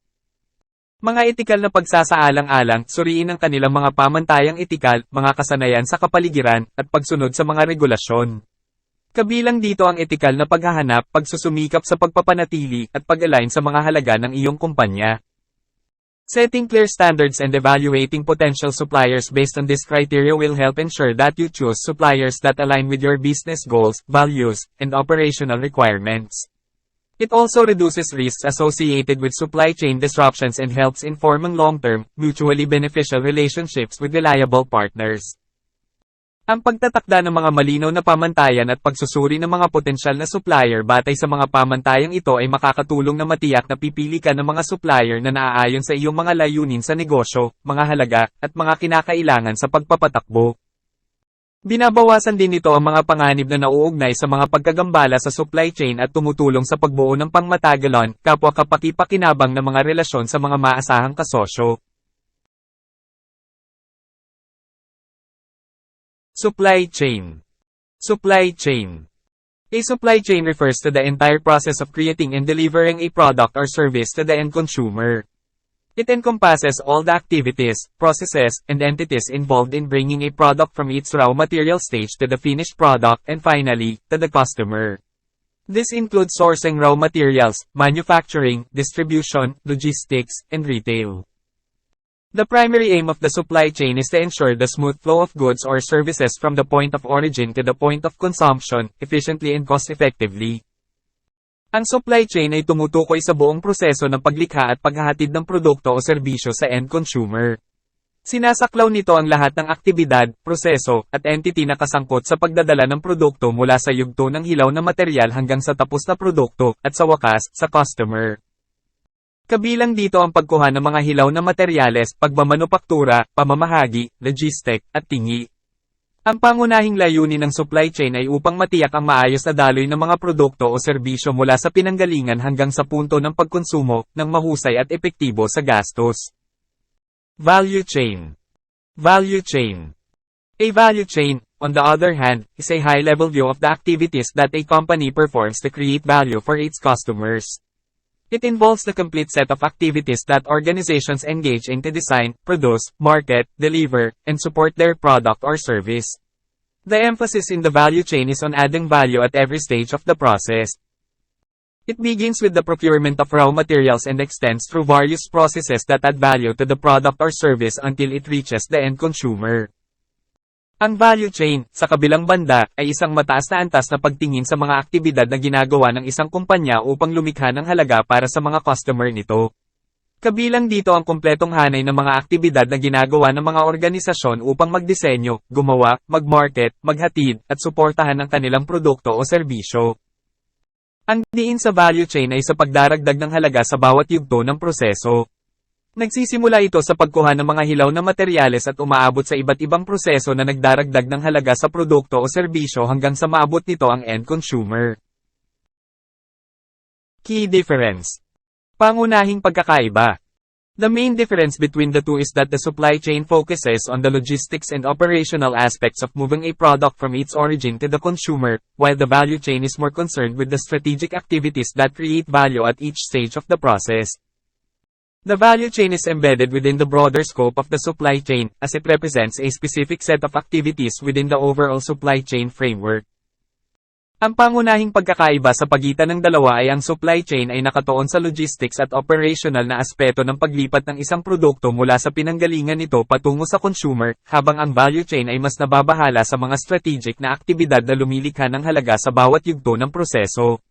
Mga etikal na pagsasaalang-alang, suriin ang kanilang mga pamantayang etikal, mga kasanayan sa kapaligiran, at pagsunod sa mga regulasyon. Kabilang dito ang etikal na paghahanap, pagsusumikap sa pagpapanatili, at pag-align sa mga halaga ng iyong kumpanya. Setting clear standards and evaluating potential suppliers based on this criteria will help ensure that you choose suppliers that align with your business goals, values, and operational requirements. It also reduces risks associated with supply chain disruptions and helps in forming long-term, mutually beneficial relationships with reliable partners. Ang pagtatakda ng mga malinaw na pamantayan at pagsusuri ng mga potensyal na supplier batay sa mga pamantayang ito ay makakatulong na matiyak na pipili ka ng mga supplier na naaayon sa iyong mga layunin sa negosyo, mga halaga, at mga kinakailangan sa pagpapatakbo. Binabawasan din nito ang mga panganib na nauugnay sa mga pagkagambala sa supply chain at tumutulong sa pagbuo ng pangmatagalan, kapwa kapaki-pakinabang na mga relasyon sa mga maasahang kasosyo. Supply chain. Supply chain. A supply chain refers to the entire process of creating and delivering a product or service to the end consumer. It encompasses all the activities, processes, and entities involved in bringing a product from its raw material stage to the finished product and finally, to the customer. This includes sourcing raw materials, manufacturing, distribution, logistics, and retail. The primary aim of the supply chain is to ensure the smooth flow of goods or services from the point of origin to the point of consumption, efficiently and cost-effectively. Ang supply chain ay tumutukoy sa buong proseso ng paglikha at paghahatid ng produkto o serbisyo sa end consumer. Sinasaklaw nito ang lahat ng aktibidad, proseso, at entity na kasangkot sa pagdadala ng produkto mula sa yugto ng hilaw na material hanggang sa tapos na produkto, at sa wakas, sa customer. Kabilang dito ang pagkuha ng mga hilaw na materyales, pagmamanupaktura, pamamahagi, logistic, at tingi. Ang pangunahing layunin ng supply chain ay upang matiyak ang maayos na daloy ng mga produkto o serbisyo mula sa pinanggalingan hanggang sa punto ng pagkonsumo, ng mahusay at epektibo sa gastos. Value chain. Value chain. A value chain, on the other hand, is a high-level view of the activities that a company performs to create value for its customers. It involves the complete set of activities that organizations engage in to design, produce, market, deliver, and support their product or service. The emphasis in the value chain is on adding value at every stage of the process. It begins with the procurement of raw materials and extends through various processes that add value to the product or service until it reaches the end consumer. Ang value chain, sa kabilang banda, ay isang mataas na antas na pagtingin sa mga aktibidad na ginagawa ng isang kumpanya upang lumikha ng halaga para sa mga customer nito. Kabilang dito ang kumpletong hanay ng mga aktibidad na ginagawa ng mga organisasyon upang magdisenyo, gumawa, mag-market, maghatid, at suportahan ang kanilang produkto o serbisyo. Ang diin sa value chain ay sa pagdaragdag ng halaga sa bawat yugto ng proseso. Nagsisimula ito sa pagkuha ng mga hilaw na materyales at umaabot sa iba't ibang proseso na nagdaragdag ng halaga sa produkto o serbisyo hanggang sa maabot nito ang end consumer. Key difference. Pangunahing pagkakaiba. The main difference between the two is that the supply chain focuses on the logistics and operational aspects of moving a product from its origin to the consumer, while the value chain is more concerned with the strategic activities that create value at each stage of the process. The value chain is embedded within the broader scope of the supply chain, as it represents a specific set of activities within the overall supply chain framework. Ang pangunahing pagkakaiba sa pagitan ng dalawa ay ang supply chain ay nakatuon sa logistics at operational na aspeto ng paglipat ng isang produkto mula sa pinanggalingan nito patungo sa consumer, habang ang value chain ay mas nababahala sa mga strategic na aktibidad na lumilikha ng halaga sa bawat yugto ng proseso.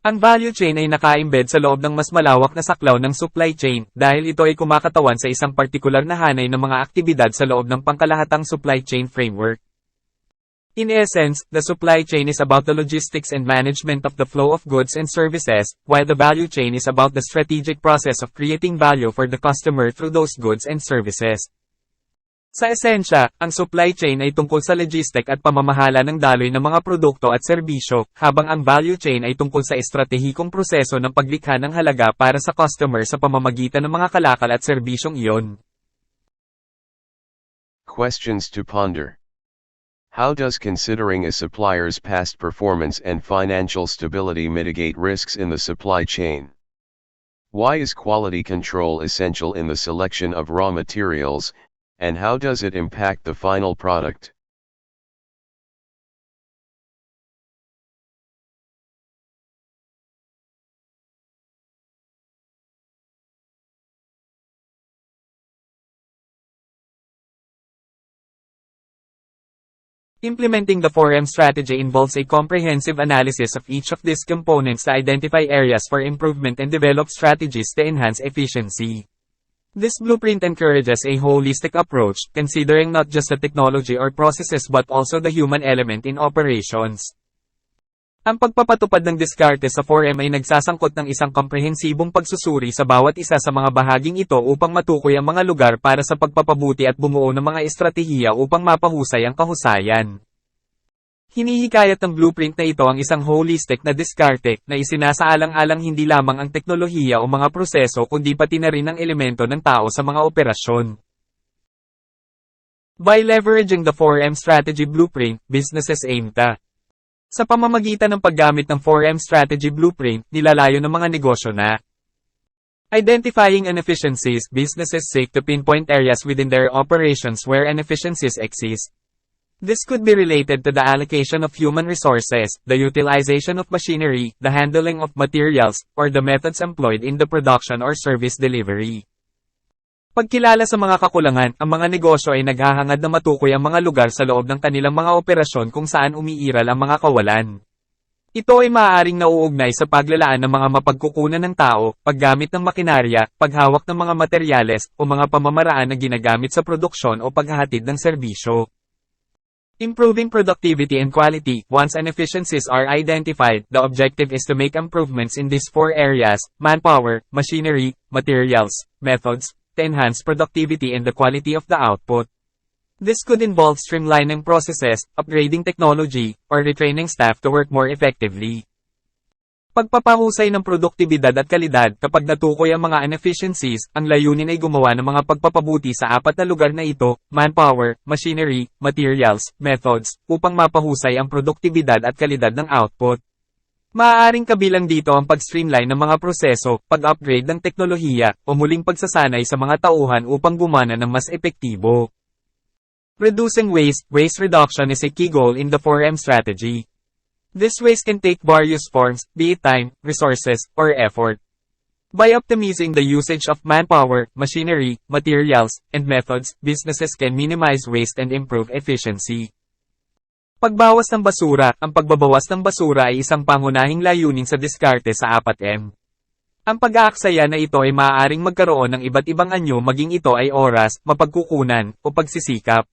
Ang value chain ay naka-embed sa loob ng mas malawak na saklaw ng supply chain, dahil ito ay kumakatawan sa isang partikular na hanay ng mga aktibidad sa loob ng pangkalahatang supply chain framework. In essence, the supply chain is about the logistics and management of the flow of goods and services, while the value chain is about the strategic process of creating value for the customer through those goods and services. Sa esensya, ang supply chain ay tungkol sa logistic at pamamahala ng daloy ng mga produkto at serbisyo, habang ang value chain ay tungkol sa estratehikong proseso ng paglikha ng halaga para sa customer sa pamamagitan ng mga kalakal at serbisyong iyon. Questions to ponder. How does considering a supplier's past performance and financial stability mitigate risks in the supply chain? Why is quality control essential in the selection of raw materials, and how does it impact the final product? Implementing the 4M strategy involves a comprehensive analysis of each of these components to identify areas for improvement and develop strategies to enhance efficiency. This blueprint encourages a holistic approach, considering not just the technology or processes but also the human element in operations. Ang pagpapatupad ng diskarte sa 4M ay nagsasangkot ng isang komprehensibong pagsusuri sa bawat isa sa mga bahaging ito upang matukoy ang mga lugar para sa pagpapabuti at bumuo ng mga estratehiya upang mapahusay ang kahusayan. Hinihikayat ng blueprint na ito ang isang holistic na diskarte na isinasaalang-alang hindi lamang ang teknolohiya o mga proseso kundi pati na rin ang elemento ng tao sa mga operasyon. By leveraging the 4M strategy blueprint, businesses aim to. Sa pamamagitan ng paggamit ng 4M strategy blueprint, nilalayo ng mga negosyo na identifying inefficiencies, businesses seek to pinpoint areas within their operations where inefficiencies exist. This could be related to the allocation of human resources, the utilization of machinery, the handling of materials, or the methods employed in the production or service delivery. Pagkilala sa mga kakulangan, ang mga negosyo ay naghahangad na matukoy ang mga lugar sa loob ng kanilang mga operasyon kung saan umiiral ang mga kawalan. Ito ay maaaring nauugnay sa paglalaan ng mga mapagkukunan ng tao, paggamit ng makinarya, paghawak ng mga materyales, o mga pamamaraan na ginagamit sa produksyon o paghahatid ng serbisyo. Improving productivity and quality. Once inefficiencies are identified, the objective is to make improvements in these four areas: manpower, machinery, materials, methods, to enhance productivity and the quality of the output. This could involve streamlining processes, upgrading technology, or retraining staff to work more effectively. Pagpapahusay ng produktibidad at kalidad. Kapag natukoy ang mga inefficiencies, ang layunin ay gumawa ng mga pagpapabuti sa apat na lugar na ito: manpower, machinery, materials, methods, upang mapahusay ang produktibidad at kalidad ng output. Maaaring kabilang dito ang pag-streamline ng mga proseso, pag-upgrade ng teknolohiya, o muling pagsasanay sa mga tauhan upang gumana ng mas epektibo. Reducing waste. Waste reduction is a key goal in the 4M strategy. This waste can take various forms, be it time, resources, or effort. By optimizing the usage of manpower, machinery, materials, and methods, businesses can minimize waste and improve efficiency. Pagbawas ng basura. Ang pagbabawas ng basura ay isang pangunahing layunin sa diskarte sa 4M. Ang pag-aaksaya na ito ay maaaring magkaroon ng iba't ibang anyo, maging ito ay oras, mapagkukunan, o pagsisikap.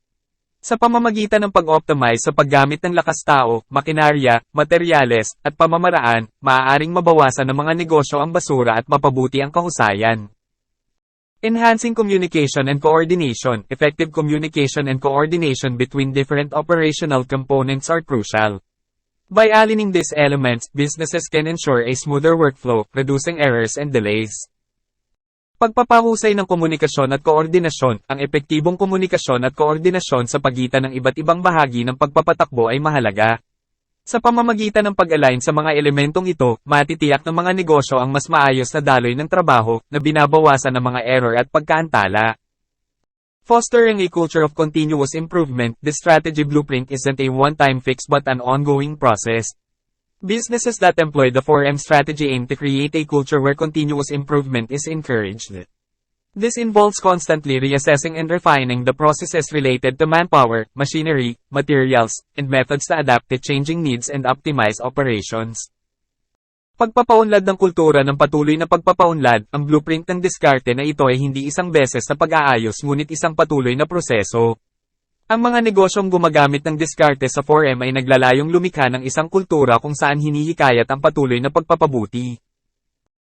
Sa pamamagitan ng pag-optimize sa paggamit ng lakas tao, makinarya, materyales, at pamamaraan, maaaring mabawasan ng mga negosyo ang basura at mapabuti ang kahusayan. Enhancing communication and coordination. Effective communication and coordination between different operational components are crucial. By aligning these elements, businesses can ensure a smoother workflow, reducing errors and delays. Pagpapahusay ng komunikasyon at koordinasyon. Ang epektibong komunikasyon at koordinasyon sa pagitan ng iba't ibang bahagi ng pagpapatakbo ay mahalaga. Sa pamamagitan ng pag-align sa mga elementong ito, matitiyak ng mga negosyo ang mas maayos na daloy ng trabaho, na binabawasan ng mga error at pagkaantala. Fostering a culture of continuous improvement. This strategy blueprint isn't a one-time fix but an ongoing process. Businesses that employ the 4M strategy aim to create a culture where continuous improvement is encouraged. This involves constantly reassessing and refining the processes related to manpower, machinery, materials, and methods to adapt to changing needs and optimize operations. Pagpapaunlad ng kultura ng patuloy na pagpapaunlad. Ang blueprint ng diskarte na ito ay hindi isang beses na pag-aayos ngunit isang patuloy na proseso. Ang mga negosyong gumagamit ng diskarte sa 4M ay naglalayong lumikha ng isang kultura kung saan hinihikayat ang patuloy na pagpapabuti.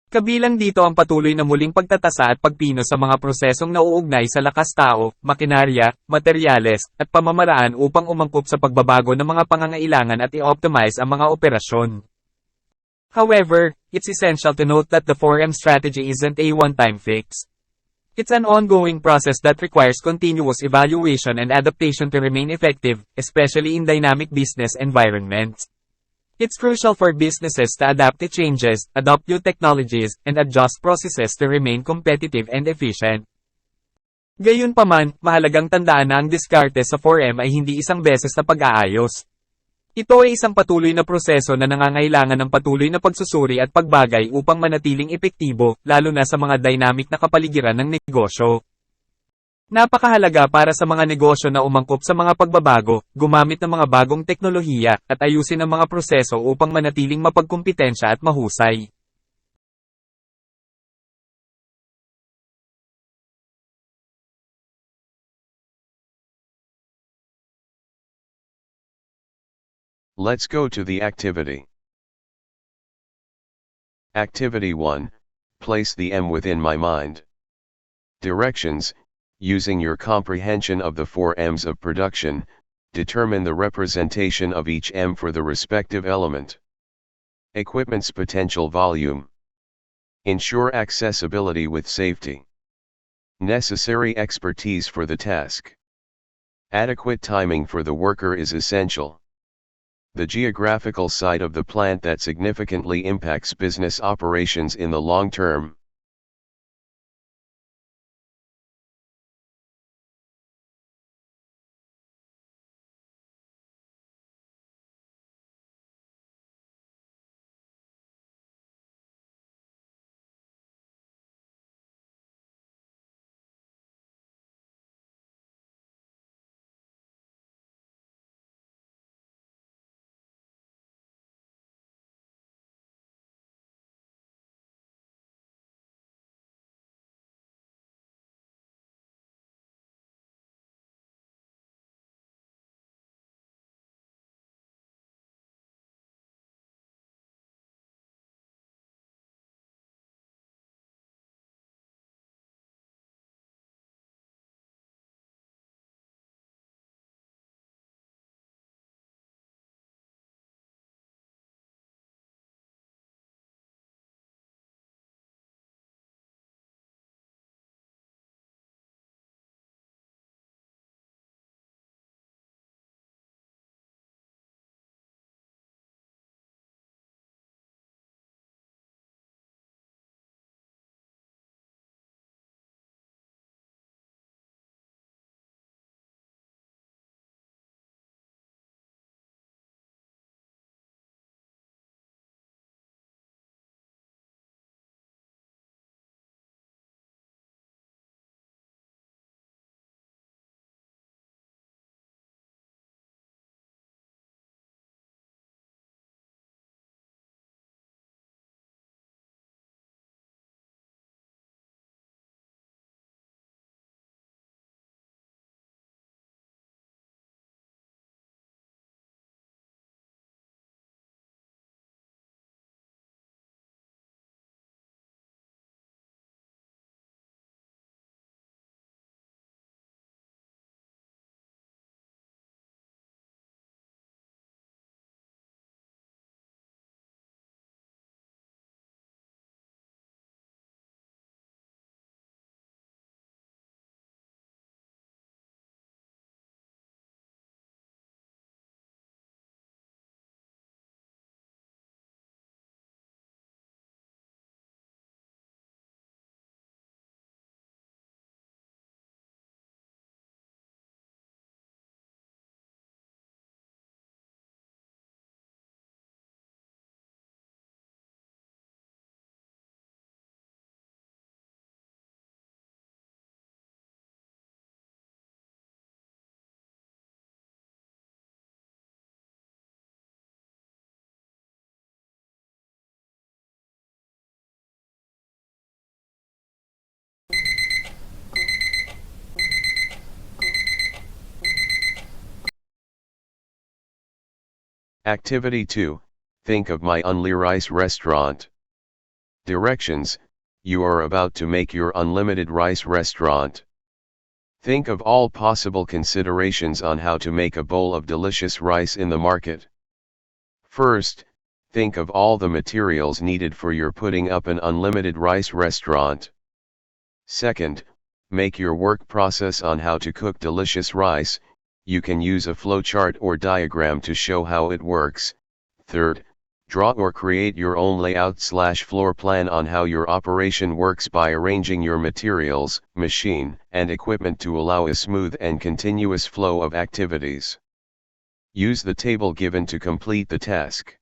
Kabilang dito ang patuloy na muling pagtatasa at pagpino sa mga prosesong nauugnay sa lakas tao, makinarya, materyales, at pamamaraan upang umangkop sa pagbabago ng mga pangangailangan at i-optimize ang mga operasyon. However, it's essential to note that the 4M strategy isn't a one-time fix. It's an ongoing process that requires continuous evaluation and adaptation to remain effective, especially in dynamic business environments. It's crucial for businesses to adapt to changes, adopt new technologies, and adjust processes to remain competitive and efficient. Gayunpaman, mahalagang tandaan na ang diskarte sa 4M ay hindi isang beses na pag-aayos. Ito ay isang patuloy na proseso na nangangailangan ng patuloy na pagsusuri at pagbagay upang manatiling epektibo, lalo na sa mga dynamic na kapaligiran ng negosyo. Napakahalaga para sa mga negosyo na umangkop sa mga pagbabago, gumamit ng mga bagong teknolohiya, at ayusin ang mga proseso upang manatiling mapagkumpitensya at mahusay. Let's go to the activity. Activity 1, place the M within my mind. Directions, using your comprehension of the 4 M's of production, determine the representation of each M for the respective element. Equipment's potential volume. Ensure accessibility with safety. Necessary expertise for the task. Adequate timing for the worker is essential. The geographical site of the plant that significantly impacts business operations in the long term. Activity 2, think of my only rice restaurant. Directions, you are about to make your unlimited rice restaurant. Think of all possible considerations on how to make a bowl of delicious rice in the market. First, think of all the materials needed for your putting up an unlimited rice restaurant. Second, make your work process on how to cook delicious rice. You can use a flowchart or diagram to show how it works. Third, draw or create your own layout/floor plan on how your operation works by arranging your materials, machine, and equipment to allow a smooth and continuous flow of activities. Use the table given to complete the task.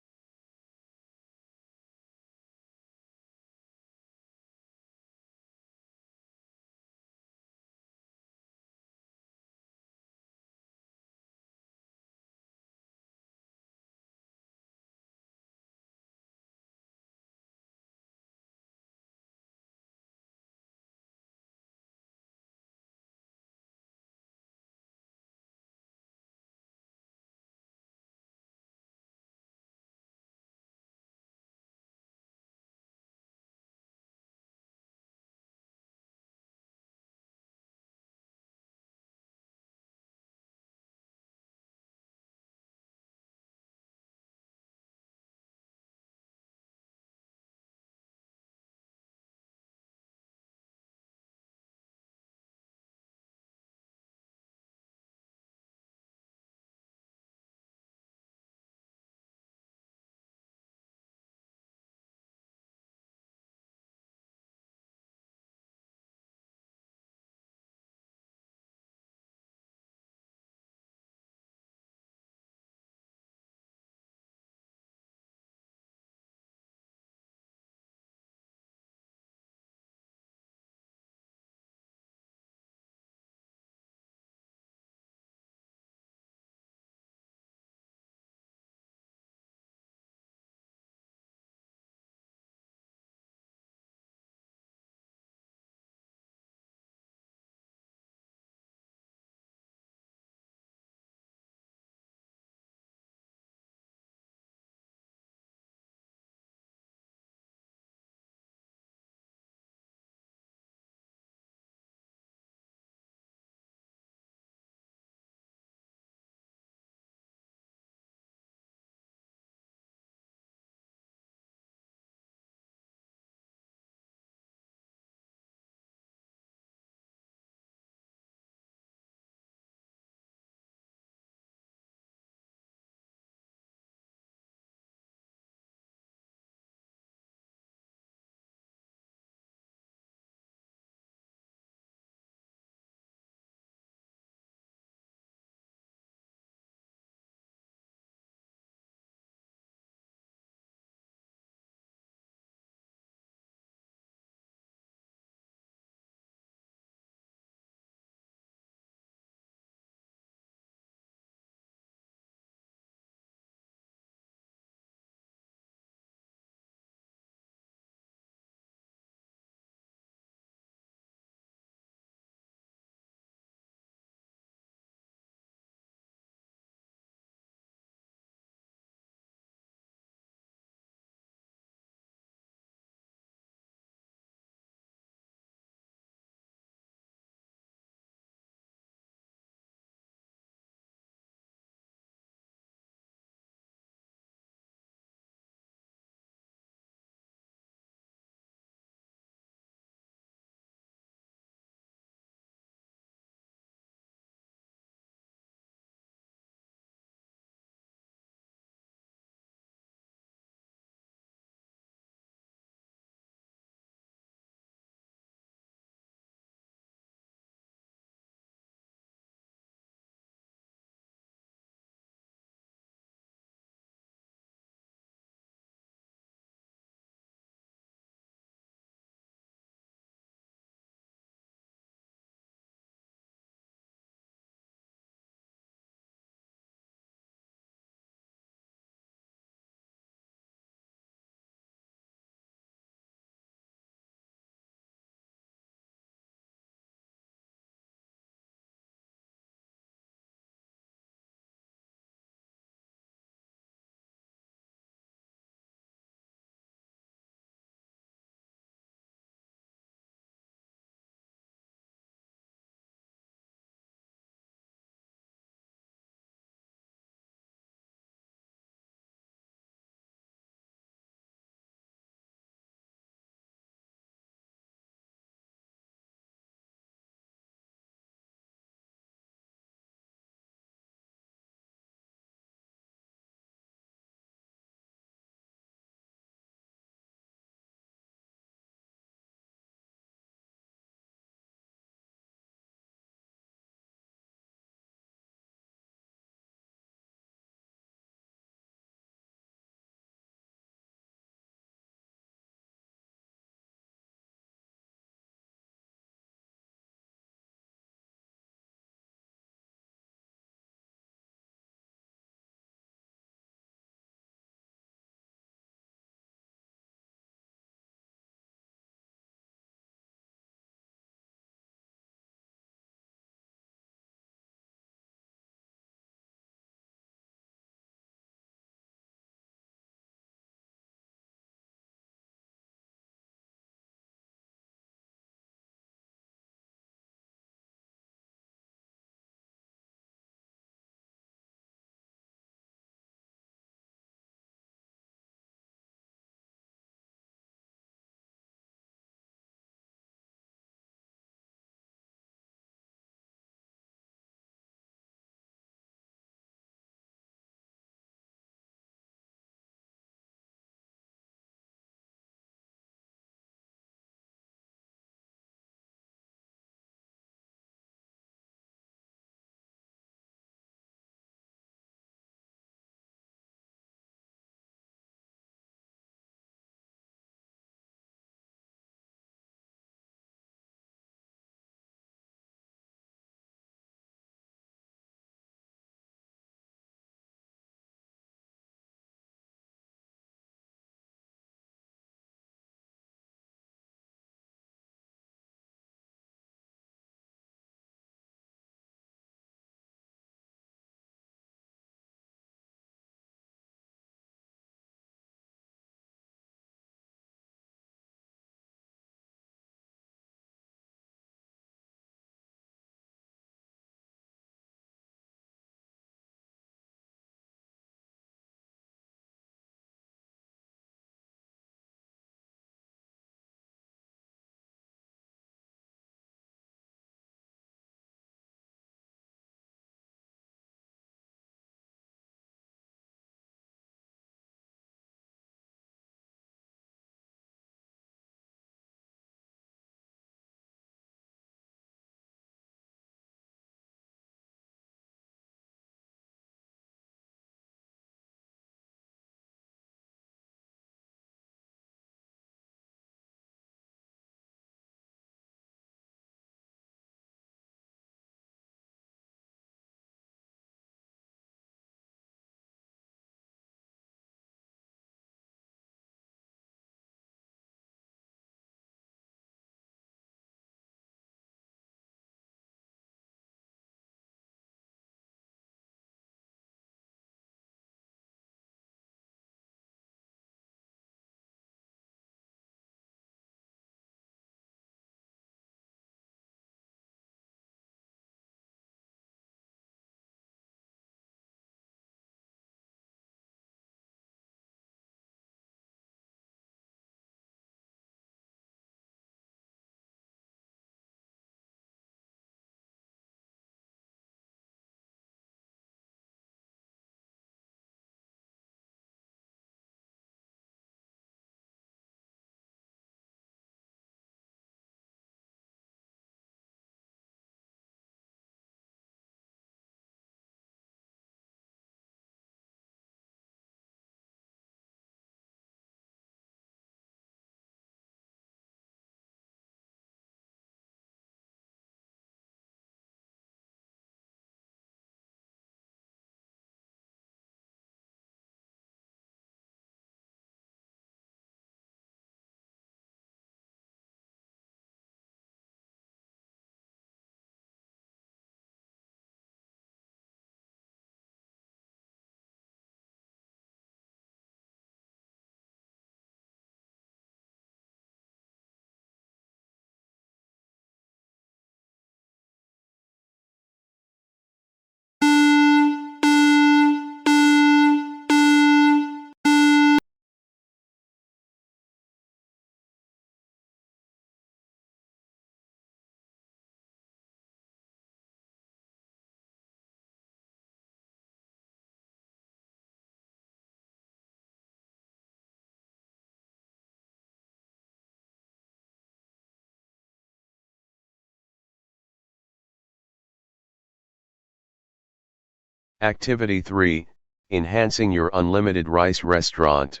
Activity 3, Enhancing your unlimited rice restaurant.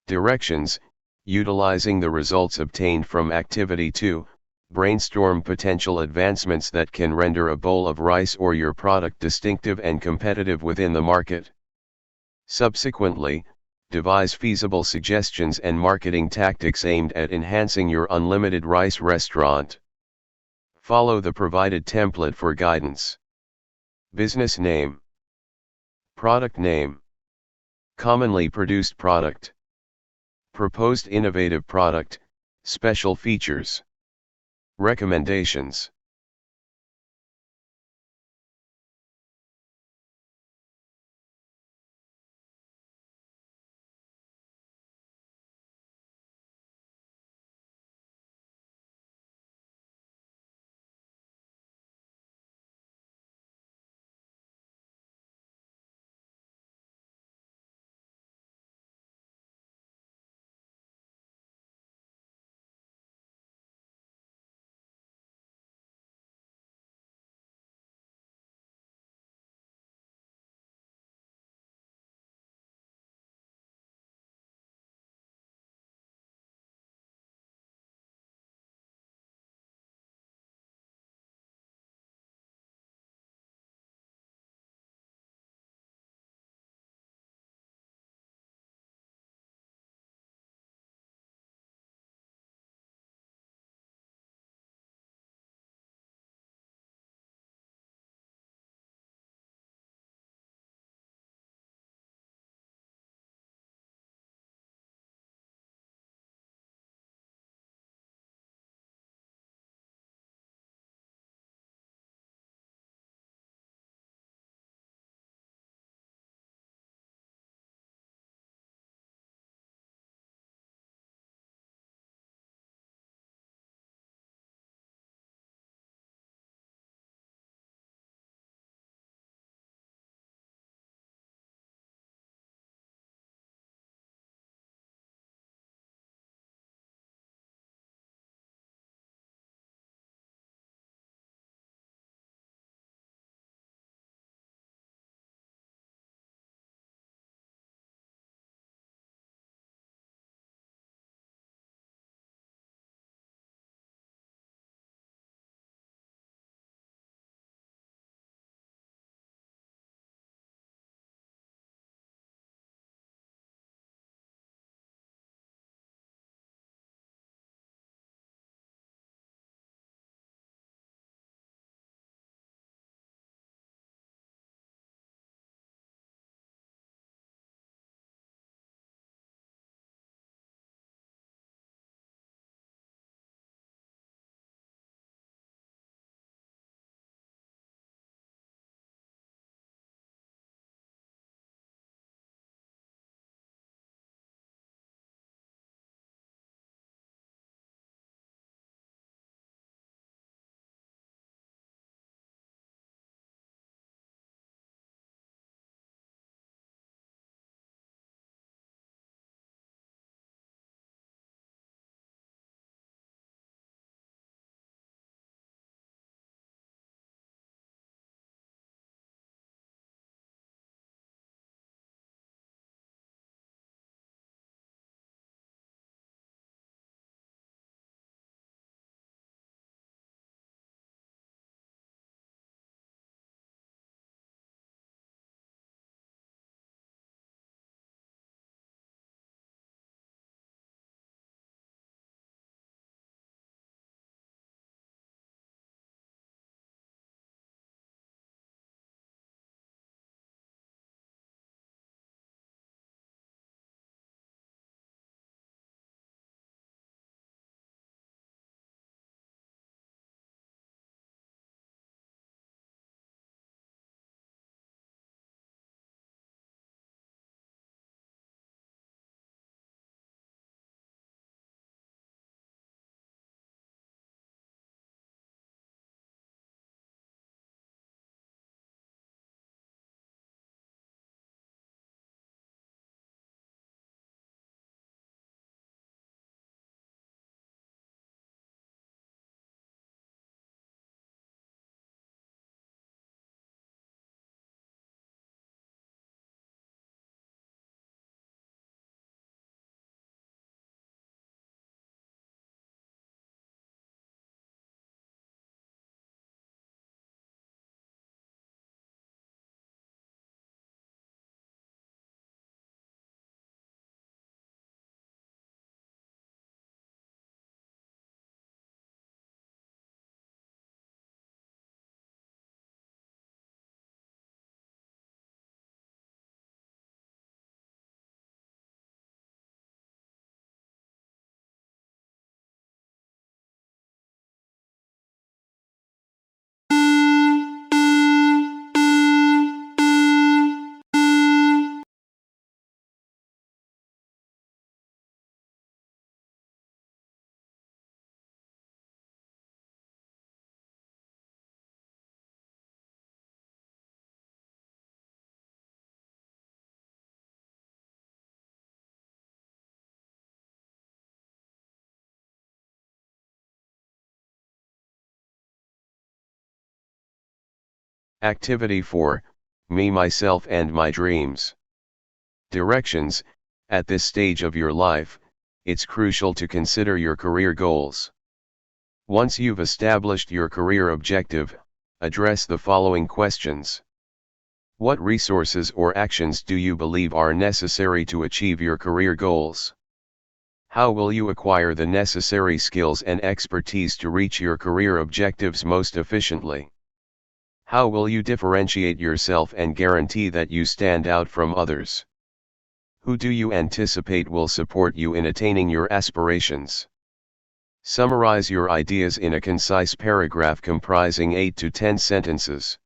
Directions, utilizing the results obtained from Activity 2, brainstorm potential advancements that can render a bowl of rice or your product distinctive and competitive within the market. Subsequently, devise feasible suggestions and marketing tactics aimed at enhancing your unlimited rice restaurant. Follow the provided template for guidance. Business name. Product name. Commonly produced product. Proposed innovative product, special features. Recommendations. Activity 4, Me, Myself and My Dreams. Directions: at this stage of your life, it's crucial to consider your career goals. Once you've established your career objective, address the following questions. What resources or actions do you believe are necessary to achieve your career goals? How will you acquire the necessary skills and expertise to reach your career objectives most efficiently? How will you differentiate yourself and guarantee that you stand out from others? Who do you anticipate will support you in attaining your aspirations? Summarize your ideas in a concise paragraph comprising 8 to 10 sentences.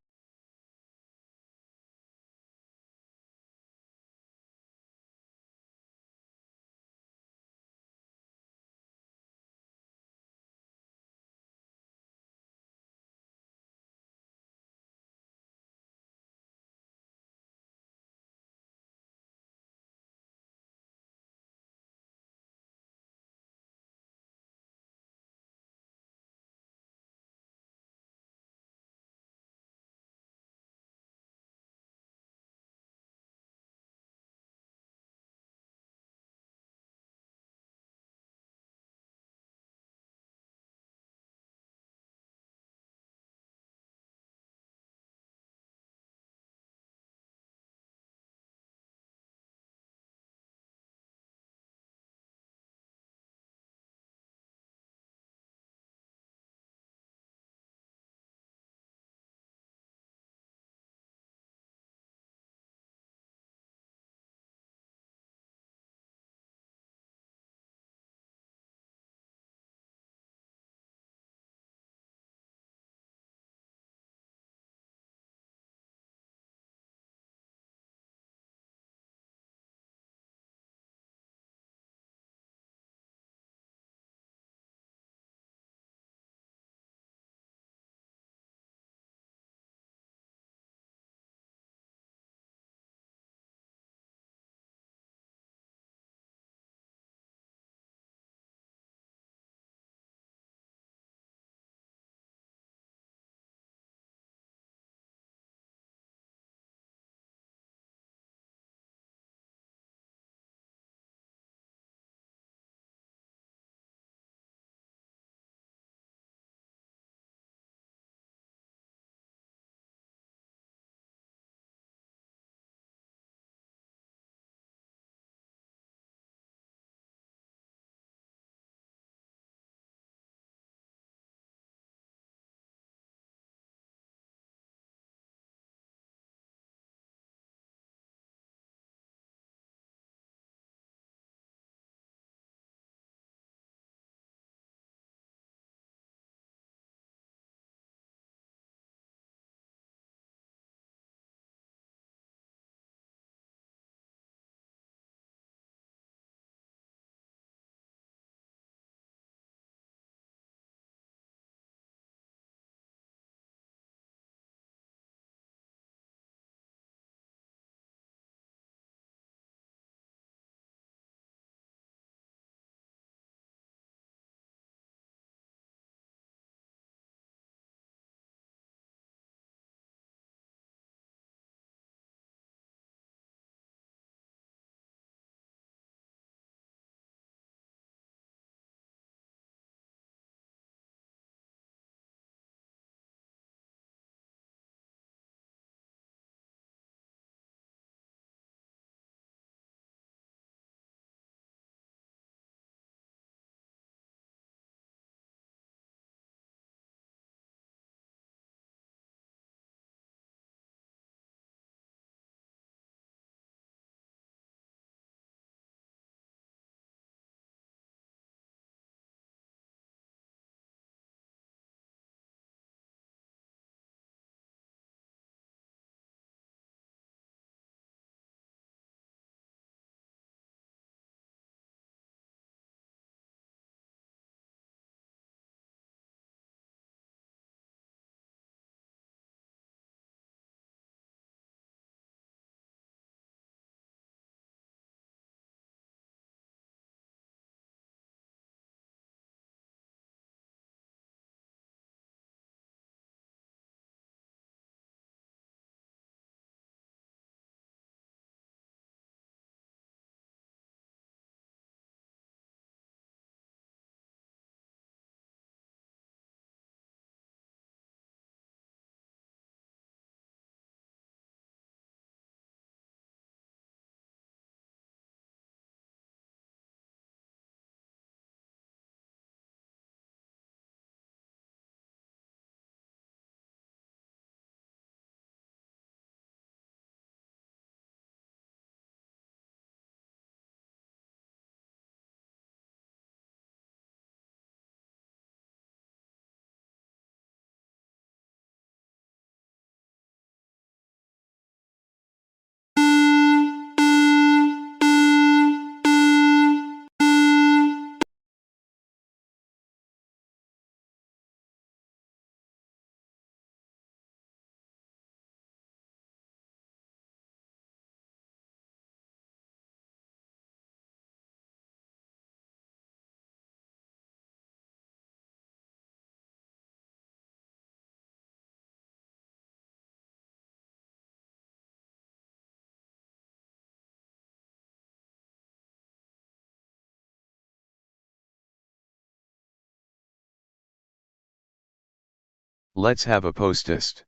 Let's have a post test.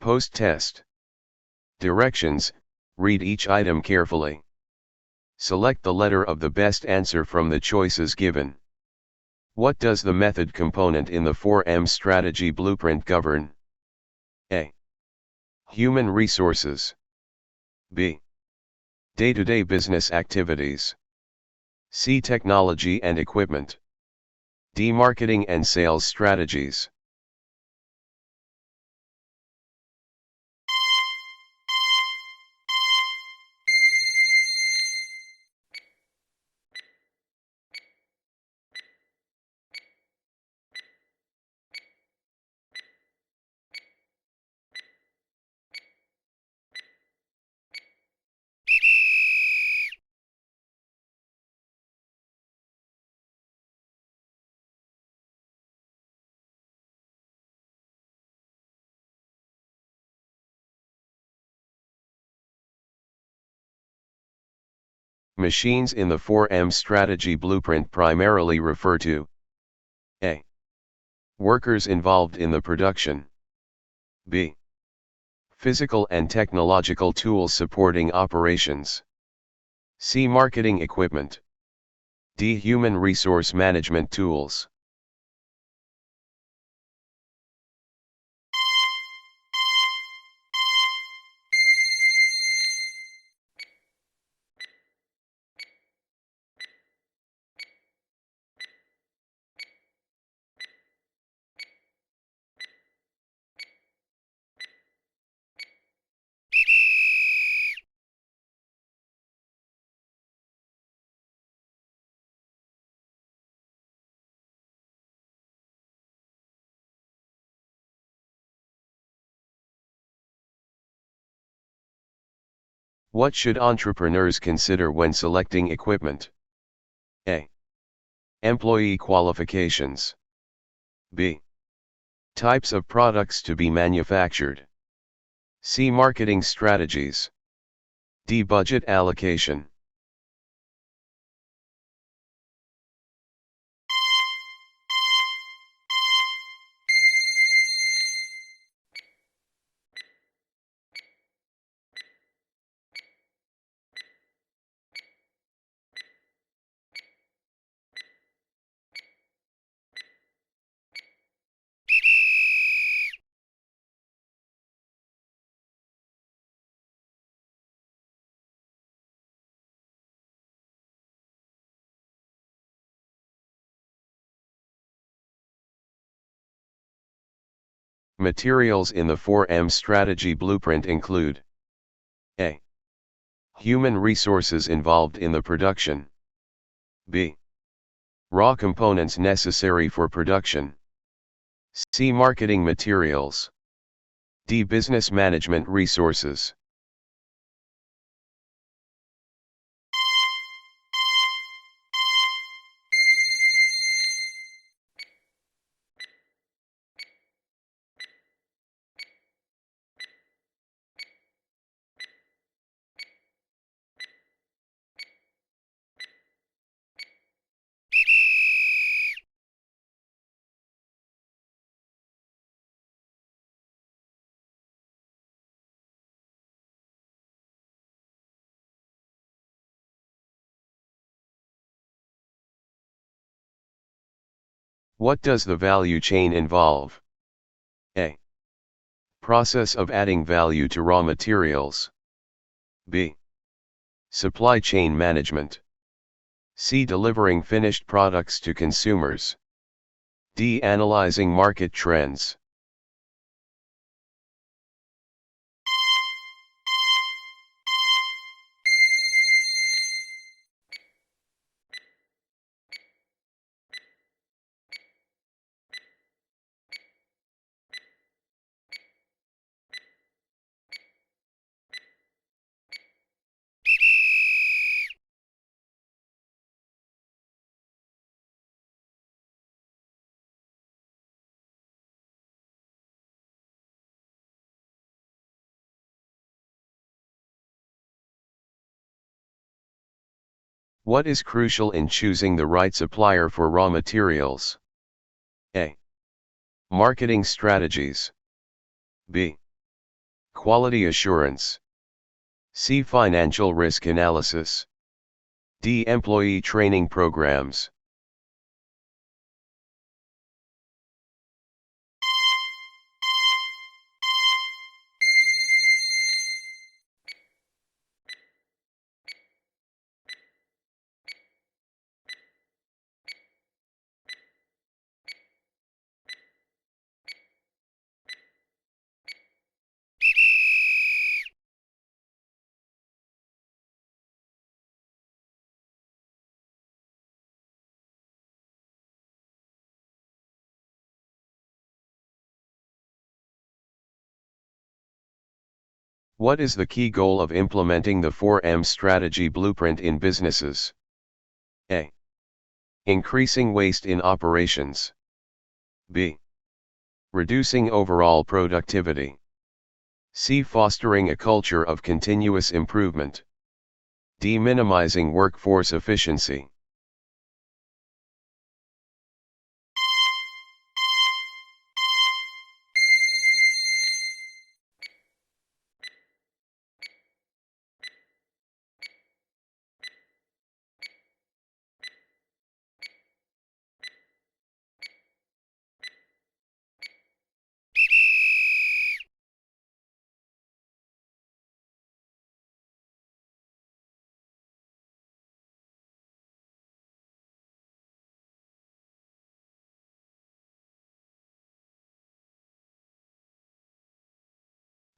Post test. Directions: read each item carefully. Select the letter of the best answer from the choices given. What does the method component in the 4M strategy blueprint govern? A. Human resources. B. Day-to-day business activities. C. Technology and equipment. D. Marketing and sales strategies. Machines in the 4M strategy blueprint primarily refer to A. Workers involved in the production. B. Physical and technological tools supporting operations. C. Marketing equipment. D. Human resource management tools. What should entrepreneurs consider when selecting equipment? A. Employee qualifications. B. Types of products to be manufactured. C. Marketing strategies. D. Budget allocation. Materials in the 4M strategy blueprint include A. Human resources involved in the production. B. Raw components necessary for production. C. Marketing materials. D. Business management resources. What does the value chain involve? A. Process of adding value to raw materials. B. Supply chain management. C. Delivering finished products to consumers. D. Analyzing market trends. What is crucial in choosing the right supplier for raw materials? A. Marketing strategies. B. Quality assurance. C. Financial risk analysis. D. Employee training programs. What is the key goal of implementing the 4M strategy blueprint in businesses? A. Increasing waste in operations. B. Reducing overall productivity. C. Fostering a culture of continuous improvement. D. Minimizing workforce efficiency.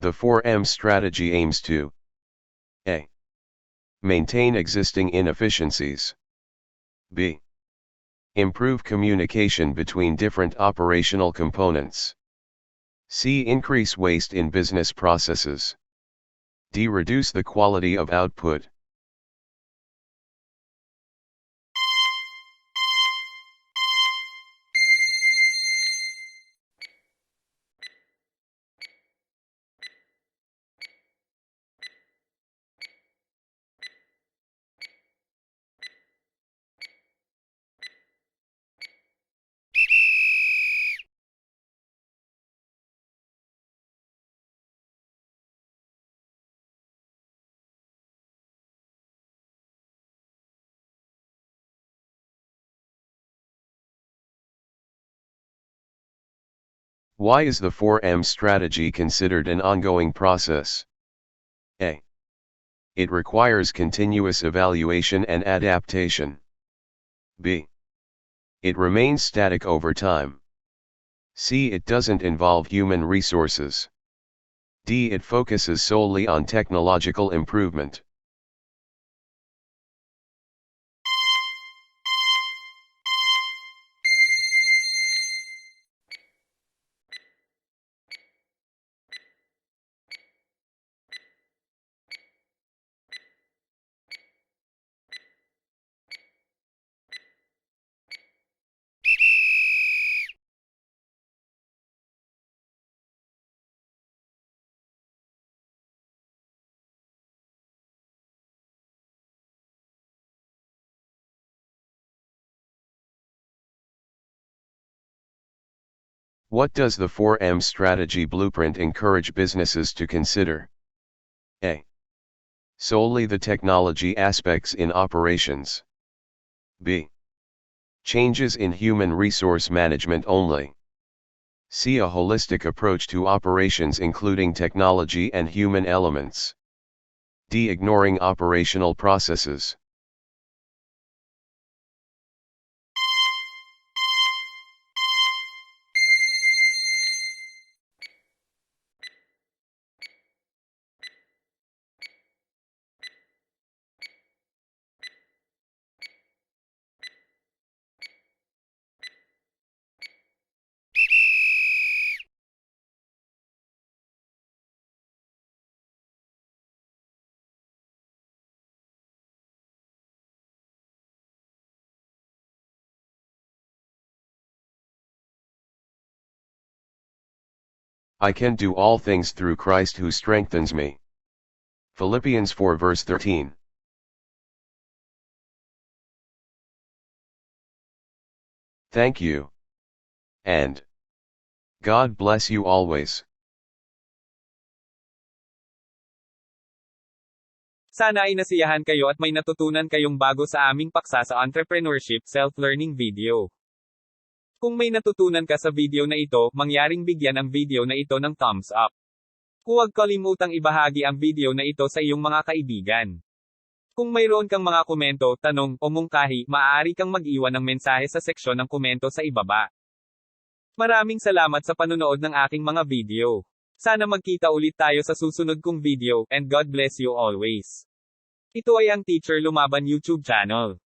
The 4M strategy aims to A. Maintain existing inefficiencies. B. Improve communication between different operational components. C. Increase waste in business processes. D. Reduce the quality of output. Why is the 4M strategy considered an ongoing process? A. It requires continuous evaluation and adaptation. B. It remains static over time. C. It doesn't involve human resources. D. It focuses solely on technological improvement. What does the 4M strategy blueprint encourage businesses to consider? A. Solely the technology aspects in operations. B. Changes in human resource management only. C. A holistic approach to operations including technology and human elements. D. Ignoring operational processes. I can do all things through Christ who strengthens me. Philippians 4 verse 13. Thank you. and God bless you always. Sana ay nasiyahan kayo at may natutunan kayong bago sa aming paksa sa entrepreneurship self-learning video. Kung may natutunan ka sa video na ito, mangyaring bigyan ang video na ito ng thumbs up. Huwag kalimutang ibahagi ang video na ito sa iyong mga kaibigan. Kung mayroon kang mga komento, tanong, o mungkahi, maaari kang mag-iwan ng mensahe sa seksyon ng komento sa ibaba. Maraming salamat sa panunood ng aking mga video. Sana magkita ulit tayo sa susunod kong video, and God bless you always. Ito ay ang Teacher Lumaban YouTube channel.